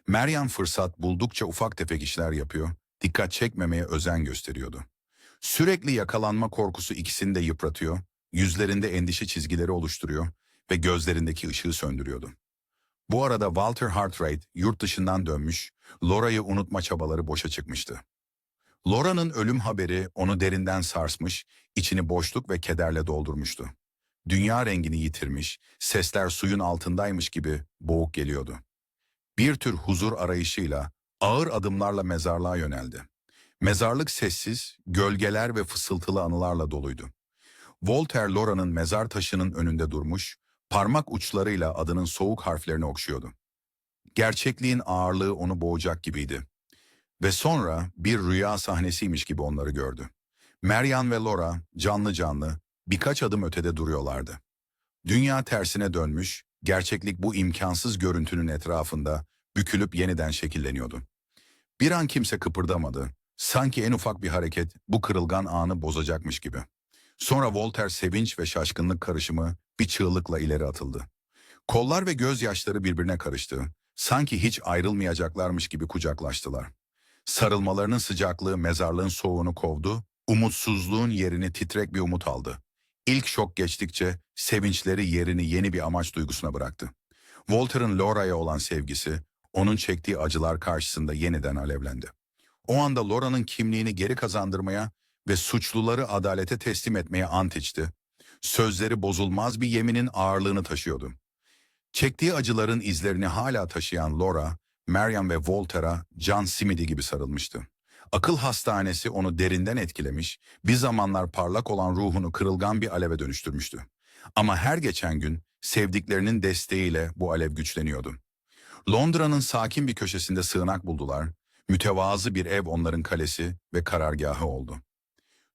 Marian fırsat buldukça ufak tefek işler yapıyor, dikkat çekmemeye özen gösteriyordu. Sürekli yakalanma korkusu ikisini de yıpratıyor, yüzlerinde endişe çizgileri oluşturuyor ve gözlerindeki ışığı söndürüyordu. Bu arada Walter Hartwright yurt dışından dönmüş, Laura'yı unutma çabaları boşa çıkmıştı. Laura'nın ölüm haberi onu derinden sarsmış, içini boşluk ve kederle doldurmuştu. Dünya rengini yitirmiş, sesler suyun altındaymış gibi boğuk geliyordu. Bir tür huzur arayışıyla, ağır adımlarla mezarlığa yöneldi. Mezarlık sessiz, gölgeler ve fısıltılı anılarla doluydu. Voltaire Laura'nın mezar taşının önünde durmuş, parmak uçlarıyla adının soğuk harflerini okşuyordu. Gerçekliğin ağırlığı onu boğacak gibiydi. Ve sonra bir rüya sahnesiymiş gibi onları gördü. Marian ve Laura canlı canlı birkaç adım ötede duruyorlardı. Dünya tersine dönmüş, gerçeklik bu imkansız görüntünün etrafında bükülüp yeniden şekilleniyordu. Bir an kimse kıpırdamadı. Sanki en ufak bir hareket bu kırılgan anı bozacakmış gibi. Sonra Voltaire sevinç ve şaşkınlık karışımı bir çığlıkla ileri atıldı. Kollar ve gözyaşları birbirine karıştı. Sanki hiç ayrılmayacaklarmış gibi kucaklaştılar. Sarılmalarının sıcaklığı mezarlığın soğuğunu kovdu, umutsuzluğun yerini titrek bir umut aldı. İlk şok geçtikçe sevinçleri yerini yeni bir amaç duygusuna bıraktı. Walter'ın Laura'ya olan sevgisi, onun çektiği acılar karşısında yeniden alevlendi. O anda Laura'nın kimliğini geri kazandırmaya ve suçluları adalete teslim etmeye ant içti. Sözleri bozulmaz bir yeminin ağırlığını taşıyordu. Çektiği acıların izlerini hala taşıyan Laura, Marian ve Voltaire'a can simidi gibi sarılmıştı. Akıl hastanesi onu derinden etkilemiş, bir zamanlar parlak olan ruhunu kırılgan bir aleve dönüştürmüştü. Ama her geçen gün sevdiklerinin desteğiyle bu alev güçleniyordu. Londra'nın sakin bir köşesinde sığınak buldular, mütevazı bir ev onların kalesi ve karargahı oldu.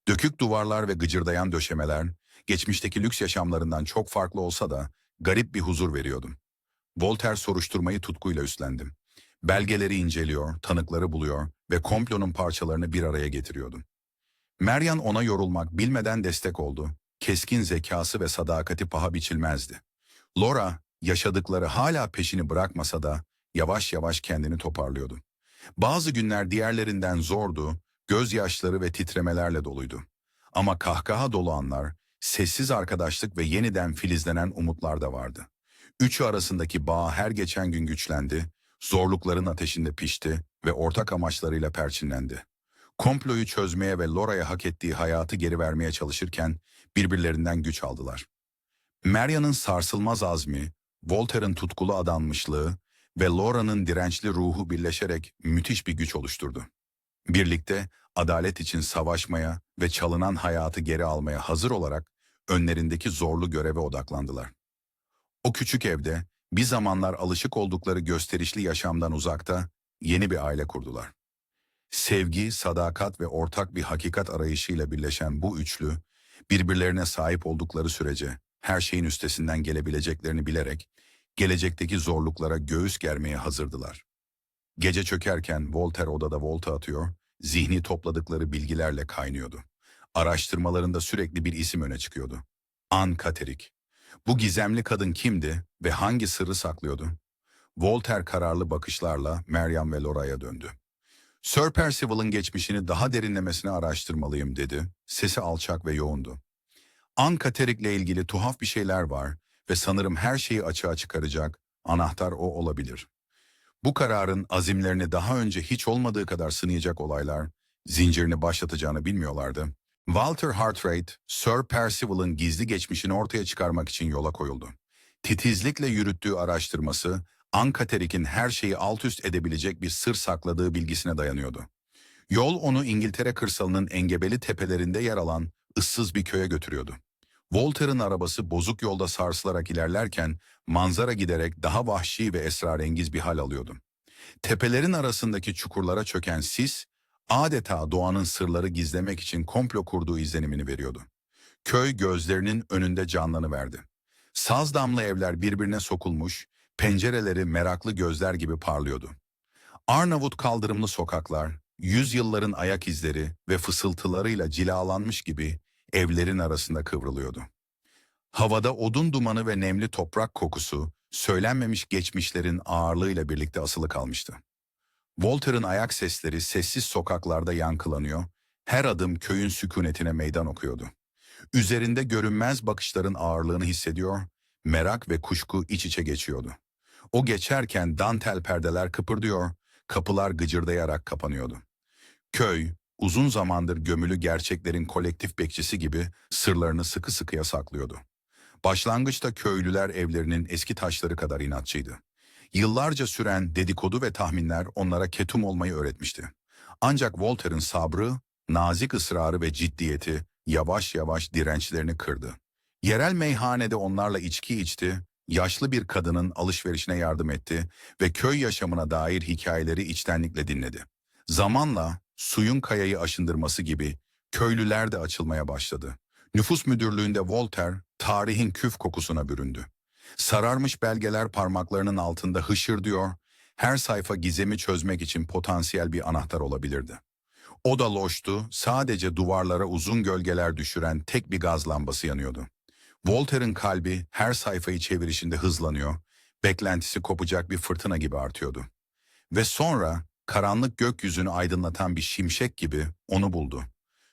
Dökük duvarlar ve gıcırdayan döşemeler, geçmişteki lüks yaşamlarından çok farklı olsa da garip bir huzur veriyordu. Voltaire soruşturmayı tutkuyla üstlendi. Belgeleri inceliyor, tanıkları buluyor ve komplonun parçalarını bir araya getiriyordu. Marian ona yorulmak bilmeden destek oldu. Keskin zekası ve sadakati paha biçilmezdi. Laura, yaşadıkları hala peşini bırakmasa da yavaş yavaş kendini toparlıyordu. Bazı günler diğerlerinden zordu, gözyaşları ve titremelerle doluydu. Ama kahkaha dolu anlar, sessiz arkadaşlık ve yeniden filizlenen umutlar da vardı. Üçü arasındaki bağ her geçen gün güçlendi, zorlukların ateşinde pişti ve ortak amaçlarıyla perçinlendi. Komployu çözmeye ve Laura'ya hak ettiği hayatı geri vermeye çalışırken birbirlerinden güç aldılar. Marian'ın sarsılmaz azmi, Voltaire'ın tutkulu adanmışlığı ve Laura'nın dirençli ruhu birleşerek müthiş bir güç oluşturdu. Birlikte adalet için savaşmaya ve çalınan hayatı geri almaya hazır olarak önlerindeki zorlu göreve odaklandılar. O küçük evde bir zamanlar alışık oldukları gösterişli yaşamdan uzakta yeni bir aile kurdular. Sevgi, sadakat ve ortak bir hakikat arayışıyla birleşen bu üçlü, birbirlerine sahip oldukları sürece her şeyin üstesinden gelebileceklerini bilerek gelecekteki zorluklara göğüs germeye hazırdılar. Gece çökerken Voltaire odada volta atıyor, zihni topladıkları bilgilerle kaynıyordu. Araştırmalarında sürekli bir isim öne çıkıyordu. Anne Catterick. Bu gizemli kadın kimdi ve hangi sırrı saklıyordu? Voltaire kararlı bakışlarla Marian ve Laura'ya döndü. Sir Percival'ın geçmişini daha derinlemesine araştırmalıyım dedi. Sesi alçak ve yoğundu. Anne Catterick'le ilgili tuhaf bir şeyler var ve sanırım her şeyi açığa çıkaracak anahtar o olabilir. Bu kararın azimlerini daha önce hiç olmadığı kadar sınayacak olaylar, zincirini başlatacağını bilmiyorlardı. Walter Hartwright, Sir Percival'ın gizli geçmişini ortaya çıkarmak için yola koyuldu. Titizlikle yürüttüğü araştırması, Anne Catterick'in her şeyi alt üst edebilecek bir sır sakladığı bilgisine dayanıyordu. Yol onu İngiltere kırsalının engebeli tepelerinde yer alan ıssız bir köye götürüyordu. Walter'ın arabası bozuk yolda sarsılarak ilerlerken manzara giderek daha vahşi ve esrarengiz bir hal alıyordu. Tepelerin arasındaki çukurlara çöken sis, adeta doğanın sırları gizlemek için komplo kurduğu izlenimini veriyordu. Köy gözlerinin önünde canlanıverdi. Saz damlı evler birbirine sokulmuş, pencereleri meraklı gözler gibi parlıyordu. Arnavut kaldırımlı sokaklar, yüzyılların ayak izleri ve fısıltılarıyla cilalanmış gibi evlerin arasında kıvrılıyordu. Havada odun dumanı ve nemli toprak kokusu, söylenmemiş geçmişlerin ağırlığıyla birlikte asılı kalmıştı. Walter'ın ayak sesleri sessiz sokaklarda yankılanıyor, her adım köyün sükunetine meydan okuyordu. Üzerinde görünmez bakışların ağırlığını hissediyor, merak ve kuşku iç içe geçiyordu. O geçerken dantel perdeler kıpırdıyor, kapılar gıcırdayarak kapanıyordu. Köy, uzun zamandır gömülü gerçeklerin kolektif bekçisi gibi sırlarını sıkı sıkıya saklıyordu. Başlangıçta köylüler evlerinin eski taşları kadar inatçıydı. Yıllarca süren dedikodu ve tahminler onlara ketum olmayı öğretmişti. Ancak Voltaire'ın sabrı, nazik ısrarı ve ciddiyeti yavaş yavaş dirençlerini kırdı. Yerel meyhanede onlarla içki içti, yaşlı bir kadının alışverişine yardım etti ve köy yaşamına dair hikayeleri içtenlikle dinledi. Zamanla suyun kayayı aşındırması gibi Köylüler de açılmaya başladı. Nüfus müdürlüğünde Voltaire, tarihin küf kokusuna büründü. Sararmış belgeler parmaklarının altında hışırdıyor, her sayfa gizemi çözmek için potansiyel bir anahtar olabilirdi. Oda loştu, sadece duvarlara uzun gölgeler düşüren tek bir gaz lambası yanıyordu. Voltaire'ın kalbi her sayfayı çevirişinde hızlanıyor, beklentisi kopacak bir fırtına gibi artıyordu. Ve sonra karanlık gökyüzünü aydınlatan bir şimşek gibi onu buldu.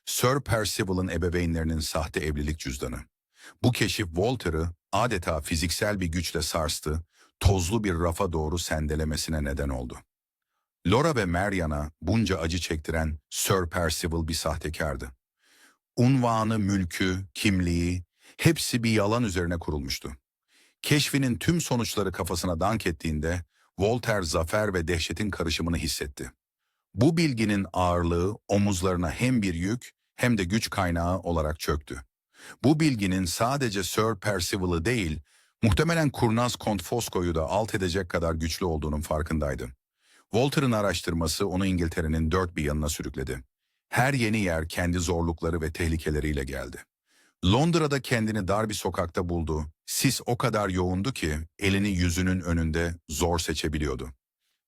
Sir Percival'ın ebeveynlerinin sahte evlilik cüzdanı. Bu keşif Voltaire'ı adeta fiziksel bir güçle sarstı, tozlu bir rafa doğru sendelemesine neden oldu. Laura ve Marian'a bunca acı çektiren Sir Percival bir sahtekardı. Unvanı, mülkü, kimliği, hepsi bir yalan üzerine kurulmuştu. Keşfinin tüm sonuçları kafasına dank ettiğinde Voltaire zafer ve dehşetin karışımını hissetti. Bu bilginin ağırlığı omuzlarına hem bir yük hem de güç kaynağı olarak çöktü. Bu bilginin sadece Sir Percival'ı değil, muhtemelen kurnaz Kont Fosco'yu da alt edecek kadar güçlü olduğunun farkındaydı. Voltaire'ın araştırması onu İngiltere'nin dört bir yanına sürükledi. Her yeni yer kendi zorlukları ve tehlikeleriyle geldi. Londra'da kendini dar bir sokakta buldu. Sis o kadar yoğundu ki elini yüzünün önünde zor seçebiliyordu.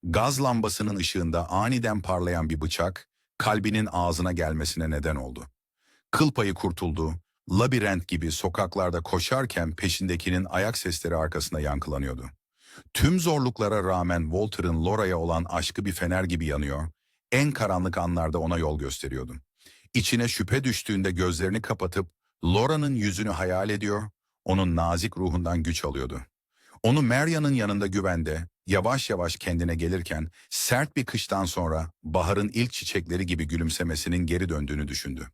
Gaz lambasının ışığında aniden parlayan bir bıçak, kalbinin ağzına gelmesine neden oldu. Kıl payı kurtuldu, labirent gibi sokaklarda koşarken peşindekinin ayak sesleri arkasında yankılanıyordu. Tüm zorluklara rağmen Walter'ın Laura'ya olan aşkı bir fener gibi yanıyor, en karanlık anlarda ona yol gösteriyordu. İçine şüphe düştüğünde gözlerini kapatıp Laura'nın yüzünü hayal ediyor, onun nazik ruhundan güç alıyordu. Onu Marian'ın yanında güvende, yavaş yavaş kendine gelirken sert bir kıştan sonra baharın ilk çiçekleri gibi gülümsemesinin geri döndüğünü düşündü.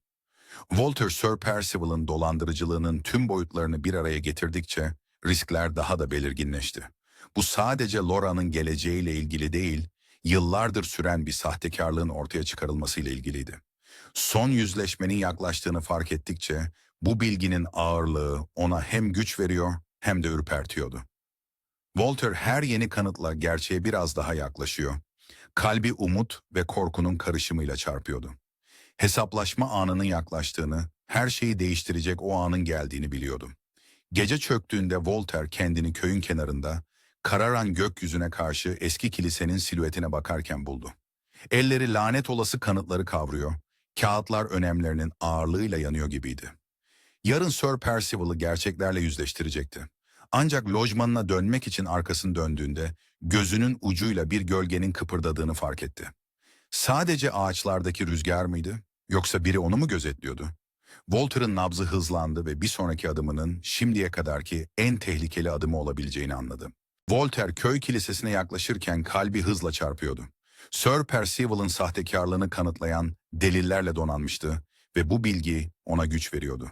Walter Sir Percival'ın dolandırıcılığının tüm boyutlarını bir araya getirdikçe riskler daha da belirginleşti. Bu sadece Laura'nın geleceğiyle ilgili değil, yıllardır süren bir sahtekarlığın ortaya çıkarılmasıyla ilgiliydi. Son yüzleşmenin yaklaştığını fark ettikçe bu bilginin ağırlığı ona hem güç veriyor hem de ürpertiyordu. Walter her yeni kanıtla gerçeğe biraz daha yaklaşıyor. Kalbi umut ve korkunun karışımıyla çarpıyordu. Hesaplaşma anının yaklaştığını, her şeyi değiştirecek o anın geldiğini biliyordu. Gece çöktüğünde Voltaire kendini köyün kenarında, kararan gökyüzüne karşı eski kilisenin silüetine bakarken buldu. Elleri lanet olası kanıtları kavruyor, kağıtlar önemlerinin ağırlığıyla yanıyor gibiydi. Yarın Sir Percival'ı gerçeklerle yüzleştirecekti. Ancak lojmanına dönmek için arkasını döndüğünde gözünün ucuyla bir gölgenin kıpırdadığını fark etti. Sadece ağaçlardaki rüzgar mıydı, yoksa biri onu mu gözetliyordu? Walter'ın nabzı hızlandı ve bir sonraki adımının şimdiye kadarki en tehlikeli adımı olabileceğini anladı. Voltaire köy kilisesine yaklaşırken kalbi hızla çarpıyordu. Sir Percival'ın sahtekarlığını kanıtlayan delillerle donanmıştı ve bu bilgi ona güç veriyordu.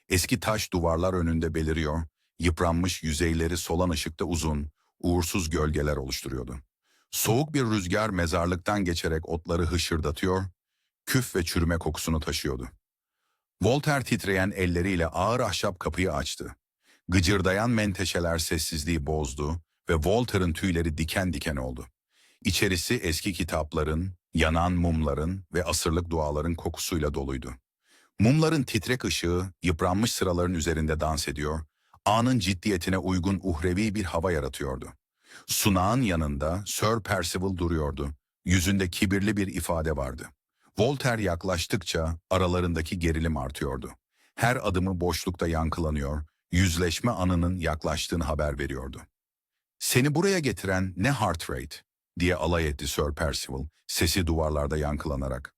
Eski taş duvarlar önünde beliriyor, yıpranmış yüzeyleri solan ışıkta uzun, uğursuz gölgeler oluşturuyordu. Soğuk bir rüzgar mezarlıktan geçerek otları hışırdatıyor, küf ve çürüme kokusunu taşıyordu. Voltaire titreyen elleriyle ağır ahşap kapıyı açtı. Gıcırdayan menteşeler sessizliği bozdu ve Voltaire'ın tüyleri diken diken oldu. İçerisi eski kitapların, yanan mumların ve asırlık duaların kokusuyla doluydu. Mumların titrek ışığı yıpranmış sıraların üzerinde dans ediyor, anın ciddiyetine uygun uhrevi bir hava yaratıyordu. Sunağın yanında Sir Percival duruyordu. Yüzünde kibirli bir ifade vardı. Voltaire yaklaştıkça aralarındaki gerilim artıyordu. Her adımı boşlukta yankılanıyor, yüzleşme anının yaklaştığını haber veriyordu. "Seni buraya getiren ne heart rate?" diye alay etti Sir Percival, sesi duvarlarda yankılanarak.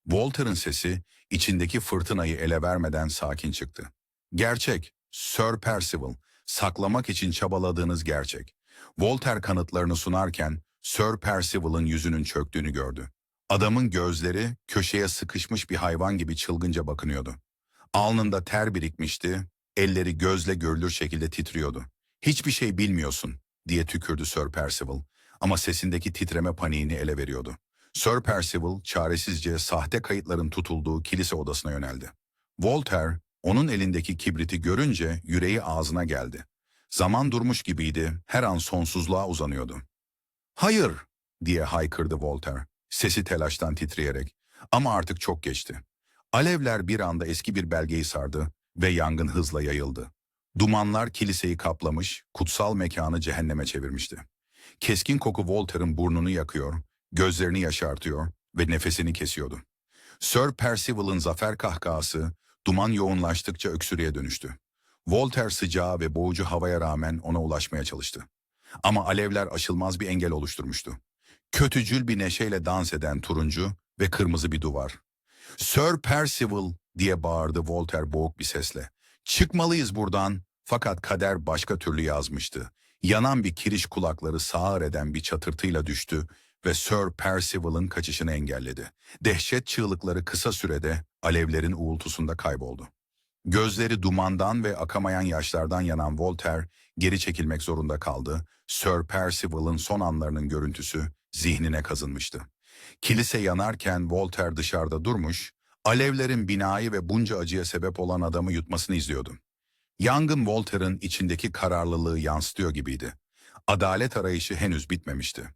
Voltaire'ın sesi içindeki fırtınayı ele vermeden sakin çıktı. "Gerçek, Sir Percival, saklamak için çabaladığınız gerçek." Voltaire kanıtlarını sunarken Sir Percival'ın yüzünün çöktüğünü gördü. Adamın gözleri köşeye sıkışmış bir hayvan gibi çılgınca bakınıyordu. Alnında ter birikmişti, elleri gözle görülür şekilde titriyordu. "Hiçbir şey bilmiyorsun," diye tükürdü Sir Percival ama sesindeki titreme paniğini ele veriyordu. Sir Percival çaresizce sahte kayıtların tutulduğu kilise odasına yöneldi. Voltaire onun elindeki kibriti görünce yüreği ağzına geldi. Zaman durmuş gibiydi, her an sonsuzluğa uzanıyordu. "Hayır," diye haykırdı Voltaire, sesi telaştan titreyerek. Ama artık çok geçti. Alevler bir anda eski bir belgeyi sardı ve yangın hızla yayıldı. Dumanlar kiliseyi kaplamış, kutsal mekanı cehenneme çevirmişti. Keskin koku Walter'ın burnunu yakıyor, gözlerini yaşartıyor ve nefesini kesiyordu. Sir Percival'ın zafer kahkahası duman yoğunlaştıkça öksürüğe dönüştü. Walter sıcağı ve boğucu havaya rağmen ona ulaşmaya çalıştı. Ama alevler aşılmaz bir engel oluşturmuştu. Kötücül bir neşeyle dans eden turuncu ve kırmızı bir duvar. "Sir Percival!" diye bağırdı Walter boğuk bir sesle. "Çıkmalıyız buradan." Fakat kader başka türlü yazmıştı. Yanan bir kiriş kulakları sağır eden bir çatırtıyla düştü ve Sir Percival'ın kaçışını engelledi. Dehşet çığlıkları kısa sürede alevlerin uğultusunda kayboldu. Gözleri dumandan ve akamayan yaşlardan yanan Voltaire geri çekilmek zorunda kaldı. Sir Percival'ın son anlarının görüntüsü zihnine kazınmıştı. Kilise yanarken Voltaire dışarıda durmuş, alevlerin binayı ve bunca acıya sebep olan adamı yutmasını izliyordu. Yangın Voltaire'ın içindeki kararlılığı yansıtıyor gibiydi. Adalet arayışı henüz bitmemişti.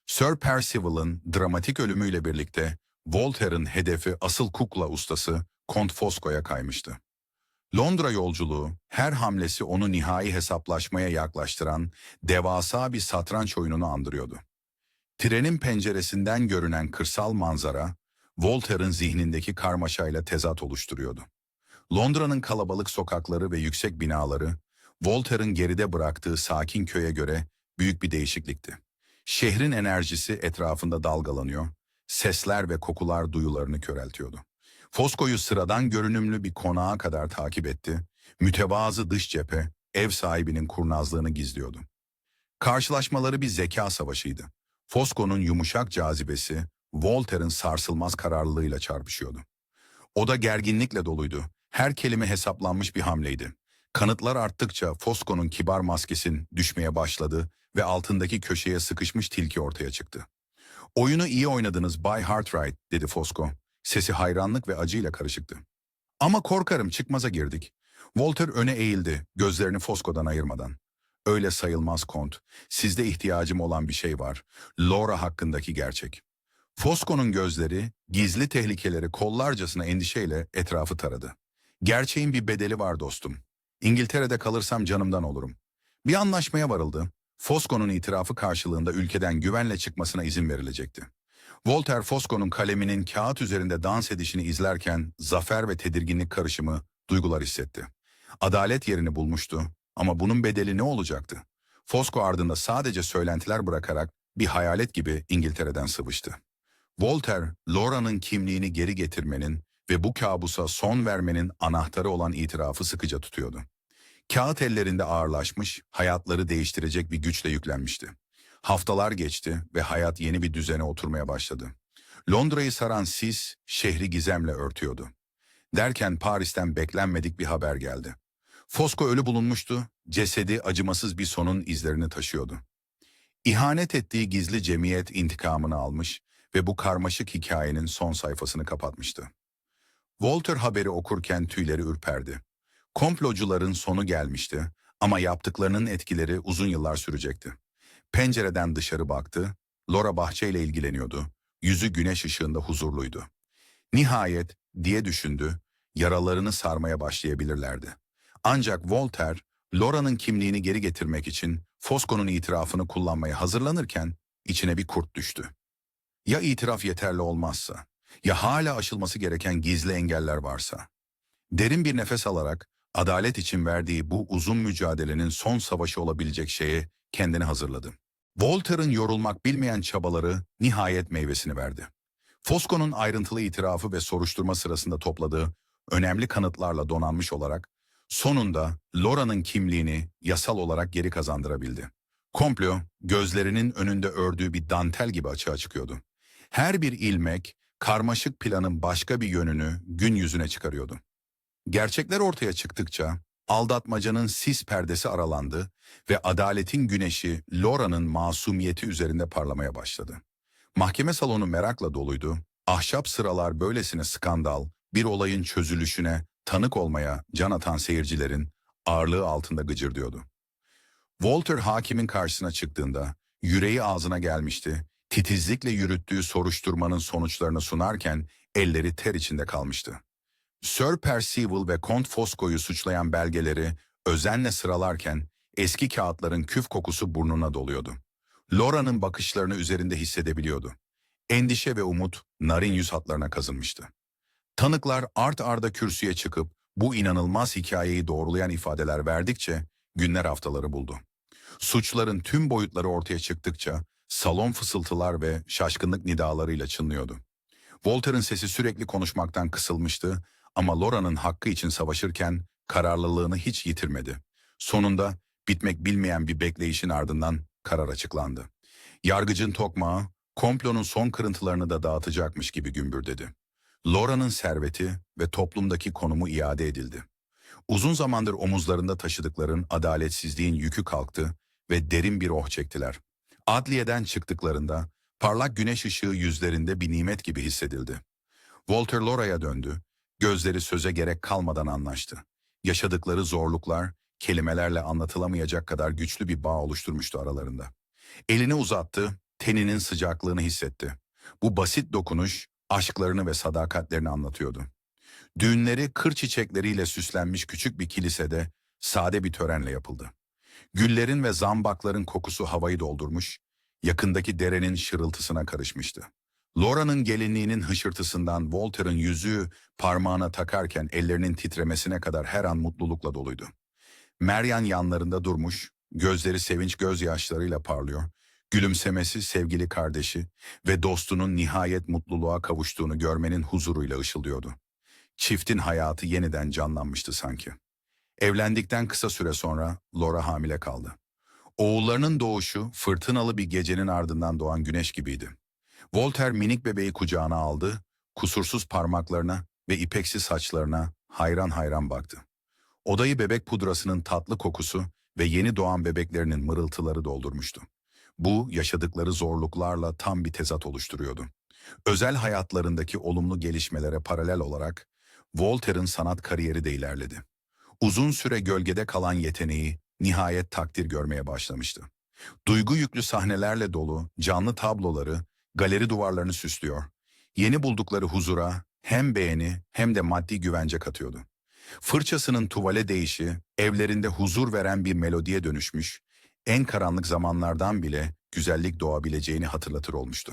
Sir Percival'ın dramatik ölümüyle birlikte Voltaire'ın hedefi asıl kukla ustası Kont Fosco'ya kaymıştı. Londra yolculuğu, her hamlesi onu nihai hesaplaşmaya yaklaştıran devasa bir satranç oyununu andırıyordu. Trenin penceresinden görünen kırsal manzara, Voltaire'ın zihnindeki karmaşayla tezat oluşturuyordu. Londra'nın kalabalık sokakları ve yüksek binaları, Voltaire'ın geride bıraktığı sakin köye göre büyük bir değişiklikti. Şehrin enerjisi etrafında dalgalanıyor, sesler ve kokular duyularını köreltiyordu. Fosco'yu sıradan görünümlü bir konağa kadar takip etti, mütevazı dış cephe, ev sahibinin kurnazlığını gizliyordu. Karşılaşmaları bir zeka savaşıydı. Fosco'nun yumuşak cazibesi, Voltaire'ın sarsılmaz kararlılığıyla çarpışıyordu. Oda gerginlikle doluydu. Her kelime hesaplanmış bir hamleydi. Kanıtlar arttıkça Fosco'nun kibar maskesin düşmeye başladı ve altındaki köşeye sıkışmış tilki ortaya çıktı. "Oyunu iyi oynadınız Bay Hartright," dedi Fosco. Sesi hayranlık ve acıyla karışıktı. "Ama korkarım çıkmaza girdik." Walter öne eğildi, gözlerini Fosco'dan ayırmadan. "Öyle sayılmaz Kont. Sizde ihtiyacım olan bir şey var. Laura hakkındaki gerçek." Fosco'nun gözleri, gizli tehlikeleri kollarcasına endişeyle etrafı taradı. "Gerçeğin bir bedeli var dostum. İngiltere'de kalırsam canımdan olurum." Bir anlaşmaya varıldı. Fosco'nun itirafı karşılığında ülkeden güvenle çıkmasına izin verilecekti. Voltaire, Fosco'nun kaleminin kağıt üzerinde dans edişini izlerken zafer ve tedirginlik karışımı duygular hissetti. Adalet yerini bulmuştu ama bunun bedeli ne olacaktı? Fosco ardında sadece söylentiler bırakarak bir hayalet gibi İngiltere'den sıvıştı. Voltaire, Laura'nın kimliğini geri getirmenin ve bu kabusa son vermenin anahtarı olan itirafı sıkıca tutuyordu. Kağıt ellerinde ağırlaşmış, hayatları değiştirecek bir güçle yüklenmişti. Haftalar geçti ve hayat yeni bir düzene oturmaya başladı. Londra'yı saran sis, şehri gizemle örtüyordu. Derken Paris'ten beklenmedik bir haber geldi. Fosco ölü bulunmuştu, cesedi acımasız bir sonun izlerini taşıyordu. İhanet ettiği gizli cemiyet intikamını almış ve bu karmaşık hikayenin son sayfasını kapatmıştı. Walter haberi okurken tüyleri ürperdi. Komplocuların sonu gelmişti ama yaptıklarının etkileri uzun yıllar sürecekti. Pencereden dışarı baktı, Laura bahçeyle ilgileniyordu. Yüzü güneş ışığında huzurluydu. "Nihayet," diye düşündü, "yaralarını sarmaya başlayabilirlerdi." Ancak Voltaire, Laura'nın kimliğini geri getirmek için Fosco'nun itirafını kullanmaya hazırlanırken içine bir kurt düştü. Ya itiraf yeterli olmazsa? Ya hala aşılması gereken gizli engeller varsa? Derin bir nefes alarak adalet için verdiği bu uzun mücadelenin son savaşı olabilecek şeye kendini hazırladı. Voltaire'ın yorulmak bilmeyen çabaları nihayet meyvesini verdi. Fosco'nun ayrıntılı itirafı ve soruşturma sırasında topladığı önemli kanıtlarla donanmış olarak sonunda Laura'nın kimliğini yasal olarak geri kazandırabildi. Komplo, gözlerinin önünde ördüğü bir dantel gibi açığa çıkıyordu. Her bir ilmek, karmaşık planın başka bir yönünü gün yüzüne çıkarıyordu. Gerçekler ortaya çıktıkça aldatmacanın sis perdesi aralandı ve adaletin güneşi Laura'nın masumiyeti üzerinde parlamaya başladı. Mahkeme salonu merakla doluydu. Ahşap sıralar böylesine skandal, bir olayın çözülüşüne tanık olmaya can atan seyircilerin ağırlığı altında gıcırdıyordu. Walter hakimin karşısına çıktığında yüreği ağzına gelmişti, titizlikle yürüttüğü soruşturmanın sonuçlarını sunarken elleri ter içinde kalmıştı. Sir Percival ve Kont Fosco'yu suçlayan belgeleri özenle sıralarken eski kağıtların küf kokusu burnuna doluyordu. Laura'nın bakışlarını üzerinde hissedebiliyordu. Endişe ve umut narin yüz hatlarına kazınmıştı. Tanıklar art arda kürsüye çıkıp bu inanılmaz hikayeyi doğrulayan ifadeler verdikçe günler haftaları buldu. Suçların tüm boyutları ortaya çıktıkça salon fısıltılar ve şaşkınlık nidalarıyla çınlıyordu. Walter'ın sesi sürekli konuşmaktan kısılmıştı ama Laura'nın hakkı için savaşırken kararlılığını hiç yitirmedi. Sonunda bitmek bilmeyen bir bekleyişin ardından karar açıklandı. Yargıcın tokmağı komplonun son kırıntılarını da dağıtacakmış gibi gümbürdedi. Laura'nın serveti ve toplumdaki konumu iade edildi. Uzun zamandır omuzlarında taşıdıkların adaletsizliğin yükü kalktı ve derin bir oh çektiler. Adliyeden çıktıklarında parlak güneş ışığı yüzlerinde bir nimet gibi hissedildi. Walter Laura'ya döndü, gözleri söze gerek kalmadan anlaştı. Yaşadıkları zorluklar kelimelerle anlatılamayacak kadar güçlü bir bağ oluşturmuştu aralarında. Elini uzattı, teninin sıcaklığını hissetti. Bu basit dokunuş aşklarını ve sadakatlerini anlatıyordu. Düğünleri kır çiçekleriyle süslenmiş küçük bir kilisede sade bir törenle yapıldı. Güllerin ve zambakların kokusu havayı doldurmuş, yakındaki derenin şırıltısına karışmıştı. Laura'nın gelinliğinin hışırtısından Walter'ın yüzüğü parmağına takarken ellerinin titremesine kadar her an mutlulukla doluydu. Marian yanlarında durmuş, gözleri sevinç gözyaşlarıyla parlıyor, gülümsemesi sevgili kardeşi ve dostunun nihayet mutluluğa kavuştuğunu görmenin huzuruyla ışıldıyordu. Çiftin hayatı yeniden canlanmıştı sanki. Evlendikten kısa süre sonra Laura hamile kaldı. Oğullarının doğuşu fırtınalı bir gecenin ardından doğan güneş gibiydi. Walter minik bebeği kucağına aldı, kusursuz parmaklarına ve ipeksi saçlarına hayran hayran baktı. Odayı bebek pudrasının tatlı kokusu ve yeni doğan bebeklerinin mırıltıları doldurmuştu. Bu yaşadıkları zorluklarla tam bir tezat oluşturuyordu. Özel hayatlarındaki olumlu gelişmelere paralel olarak Walter'ın sanat kariyeri de ilerledi. Uzun süre gölgede kalan yeteneği nihayet takdir görmeye başlamıştı. Duygu yüklü sahnelerle dolu canlı tabloları galeri duvarlarını süslüyor. Yeni buldukları huzura hem beğeni hem de maddi güvence katıyordu. Fırçasının tuvale değişi evlerinde huzur veren bir melodiye dönüşmüş, en karanlık zamanlardan bile güzellik doğabileceğini hatırlatır olmuştu.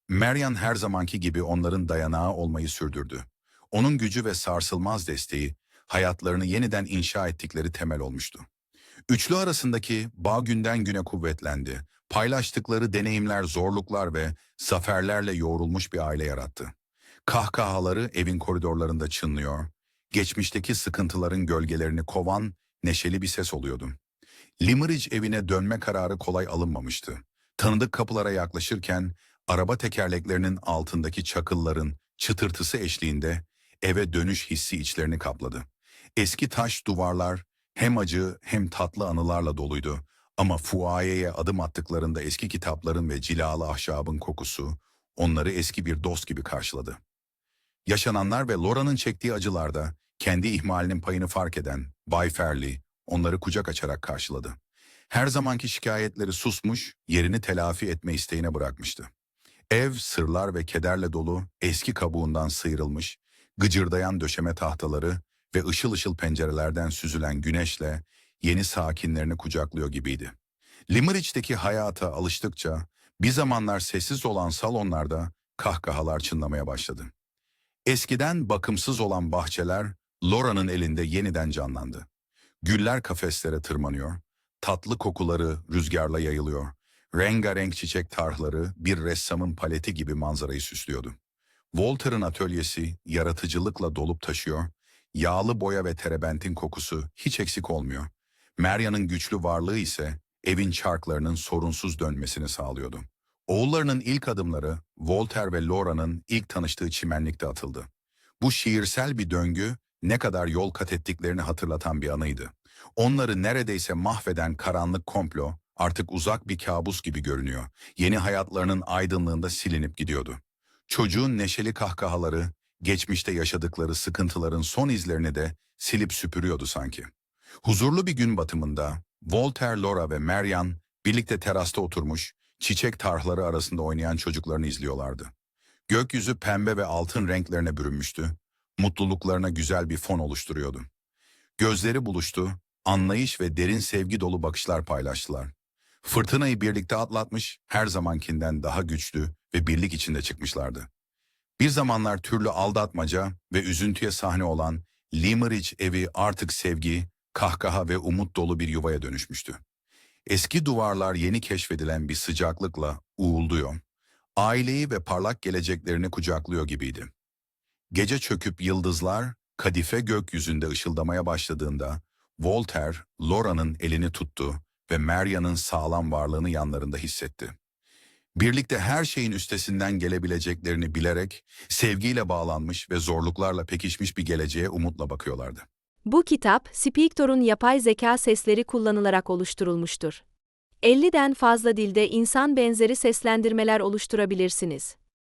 Marian her zamanki gibi onların dayanağı olmayı sürdürdü. Onun gücü ve sarsılmaz desteği hayatlarını yeniden inşa ettikleri temel olmuştu. Üçlü arasındaki bağ günden güne kuvvetlendi. Paylaştıkları deneyimler, zorluklar ve zaferlerle yoğrulmuş bir aile yarattı. Kahkahaları evin koridorlarında çınlıyor, geçmişteki sıkıntıların gölgelerini kovan neşeli bir ses oluyordu. Limerick evine dönme kararı kolay alınmamıştı. Tanıdık kapılara yaklaşırken araba tekerleklerinin altındaki çakılların çıtırtısı eşliğinde eve dönüş hissi içlerini kapladı. Eski taş duvarlar hem acı hem tatlı anılarla doluydu ama fuayeye adım attıklarında eski kitapların ve cilalı ahşabın kokusu onları eski bir dost gibi karşıladı. Yaşananlar ve Laura'nın çektiği acılarda kendi ihmalinin payını fark eden Bay Fairley onları kucak açarak karşıladı. Her zamanki şikayetleri susmuş, yerini telafi etme isteğine bırakmıştı. Ev sırlar ve kederle dolu, eski kabuğundan sıyrılmış, gıcırdayan döşeme tahtaları ve ışıl ışıl pencerelerden süzülen güneşle yeni sakinlerini kucaklıyor gibiydi. Limerick'teki hayata alıştıkça bir zamanlar sessiz olan salonlarda kahkahalar çınlamaya başladı. Eskiden bakımsız olan bahçeler Laura'nın elinde yeniden canlandı. Güller kafeslere tırmanıyor, tatlı kokuları rüzgarla yayılıyor, rengarenk çiçek tarhları bir ressamın paleti gibi manzarayı süslüyordu. Walter'ın atölyesi yaratıcılıkla dolup taşıyor, yağlı boya ve terebentin kokusu hiç eksik olmuyor. Marian'ın güçlü varlığı ise evin çarklarının sorunsuz dönmesini sağlıyordu. Oğullarının ilk adımları Walter ve Laura'nın ilk tanıştığı çimenlikte atıldı. Bu şiirsel bir döngü ne kadar yol kat ettiklerini hatırlatan bir anıydı. Onları neredeyse mahveden karanlık komplo artık uzak bir kabus gibi görünüyor. Yeni hayatlarının aydınlığında silinip gidiyordu. Çocuğun neşeli kahkahaları, geçmişte yaşadıkları sıkıntıların son izlerini de silip süpürüyordu sanki. Huzurlu bir gün batımında Walter, Laura ve Marian birlikte terasta oturmuş, çiçek tarhları arasında oynayan çocuklarını izliyorlardı. Gökyüzü pembe ve altın renklerine bürünmüştü. mutluluklarına güzel bir fon oluşturuyordu. Gözleri buluştu, anlayış ve derin sevgi dolu bakışlar paylaştılar. Fırtınayı birlikte atlatmış, her zamankinden daha güçlü ve birlik içinde çıkmışlardı. Bir zamanlar türlü aldatmaca ve üzüntüye sahne olan Limerick evi artık sevgi, kahkaha ve umut dolu bir yuvaya dönüşmüştü. Eski duvarlar yeni keşfedilen bir sıcaklıkla uğulduyor, aileyi ve parlak geleceklerini kucaklıyor gibiydi. Gece çöküp yıldızlar kadife gökyüzünde ışıldamaya başladığında Voltaire, Laura'nın elini tuttu ve Maria'nın sağlam varlığını yanlarında hissetti. Birlikte her şeyin üstesinden gelebileceklerini bilerek sevgiyle bağlanmış ve zorluklarla pekişmiş bir geleceğe umutla bakıyorlardı. Bu kitap, Speaktor'un yapay zeka sesleri kullanılarak oluşturulmuştur. 50'den fazla dilde insan benzeri seslendirmeler oluşturabilirsiniz.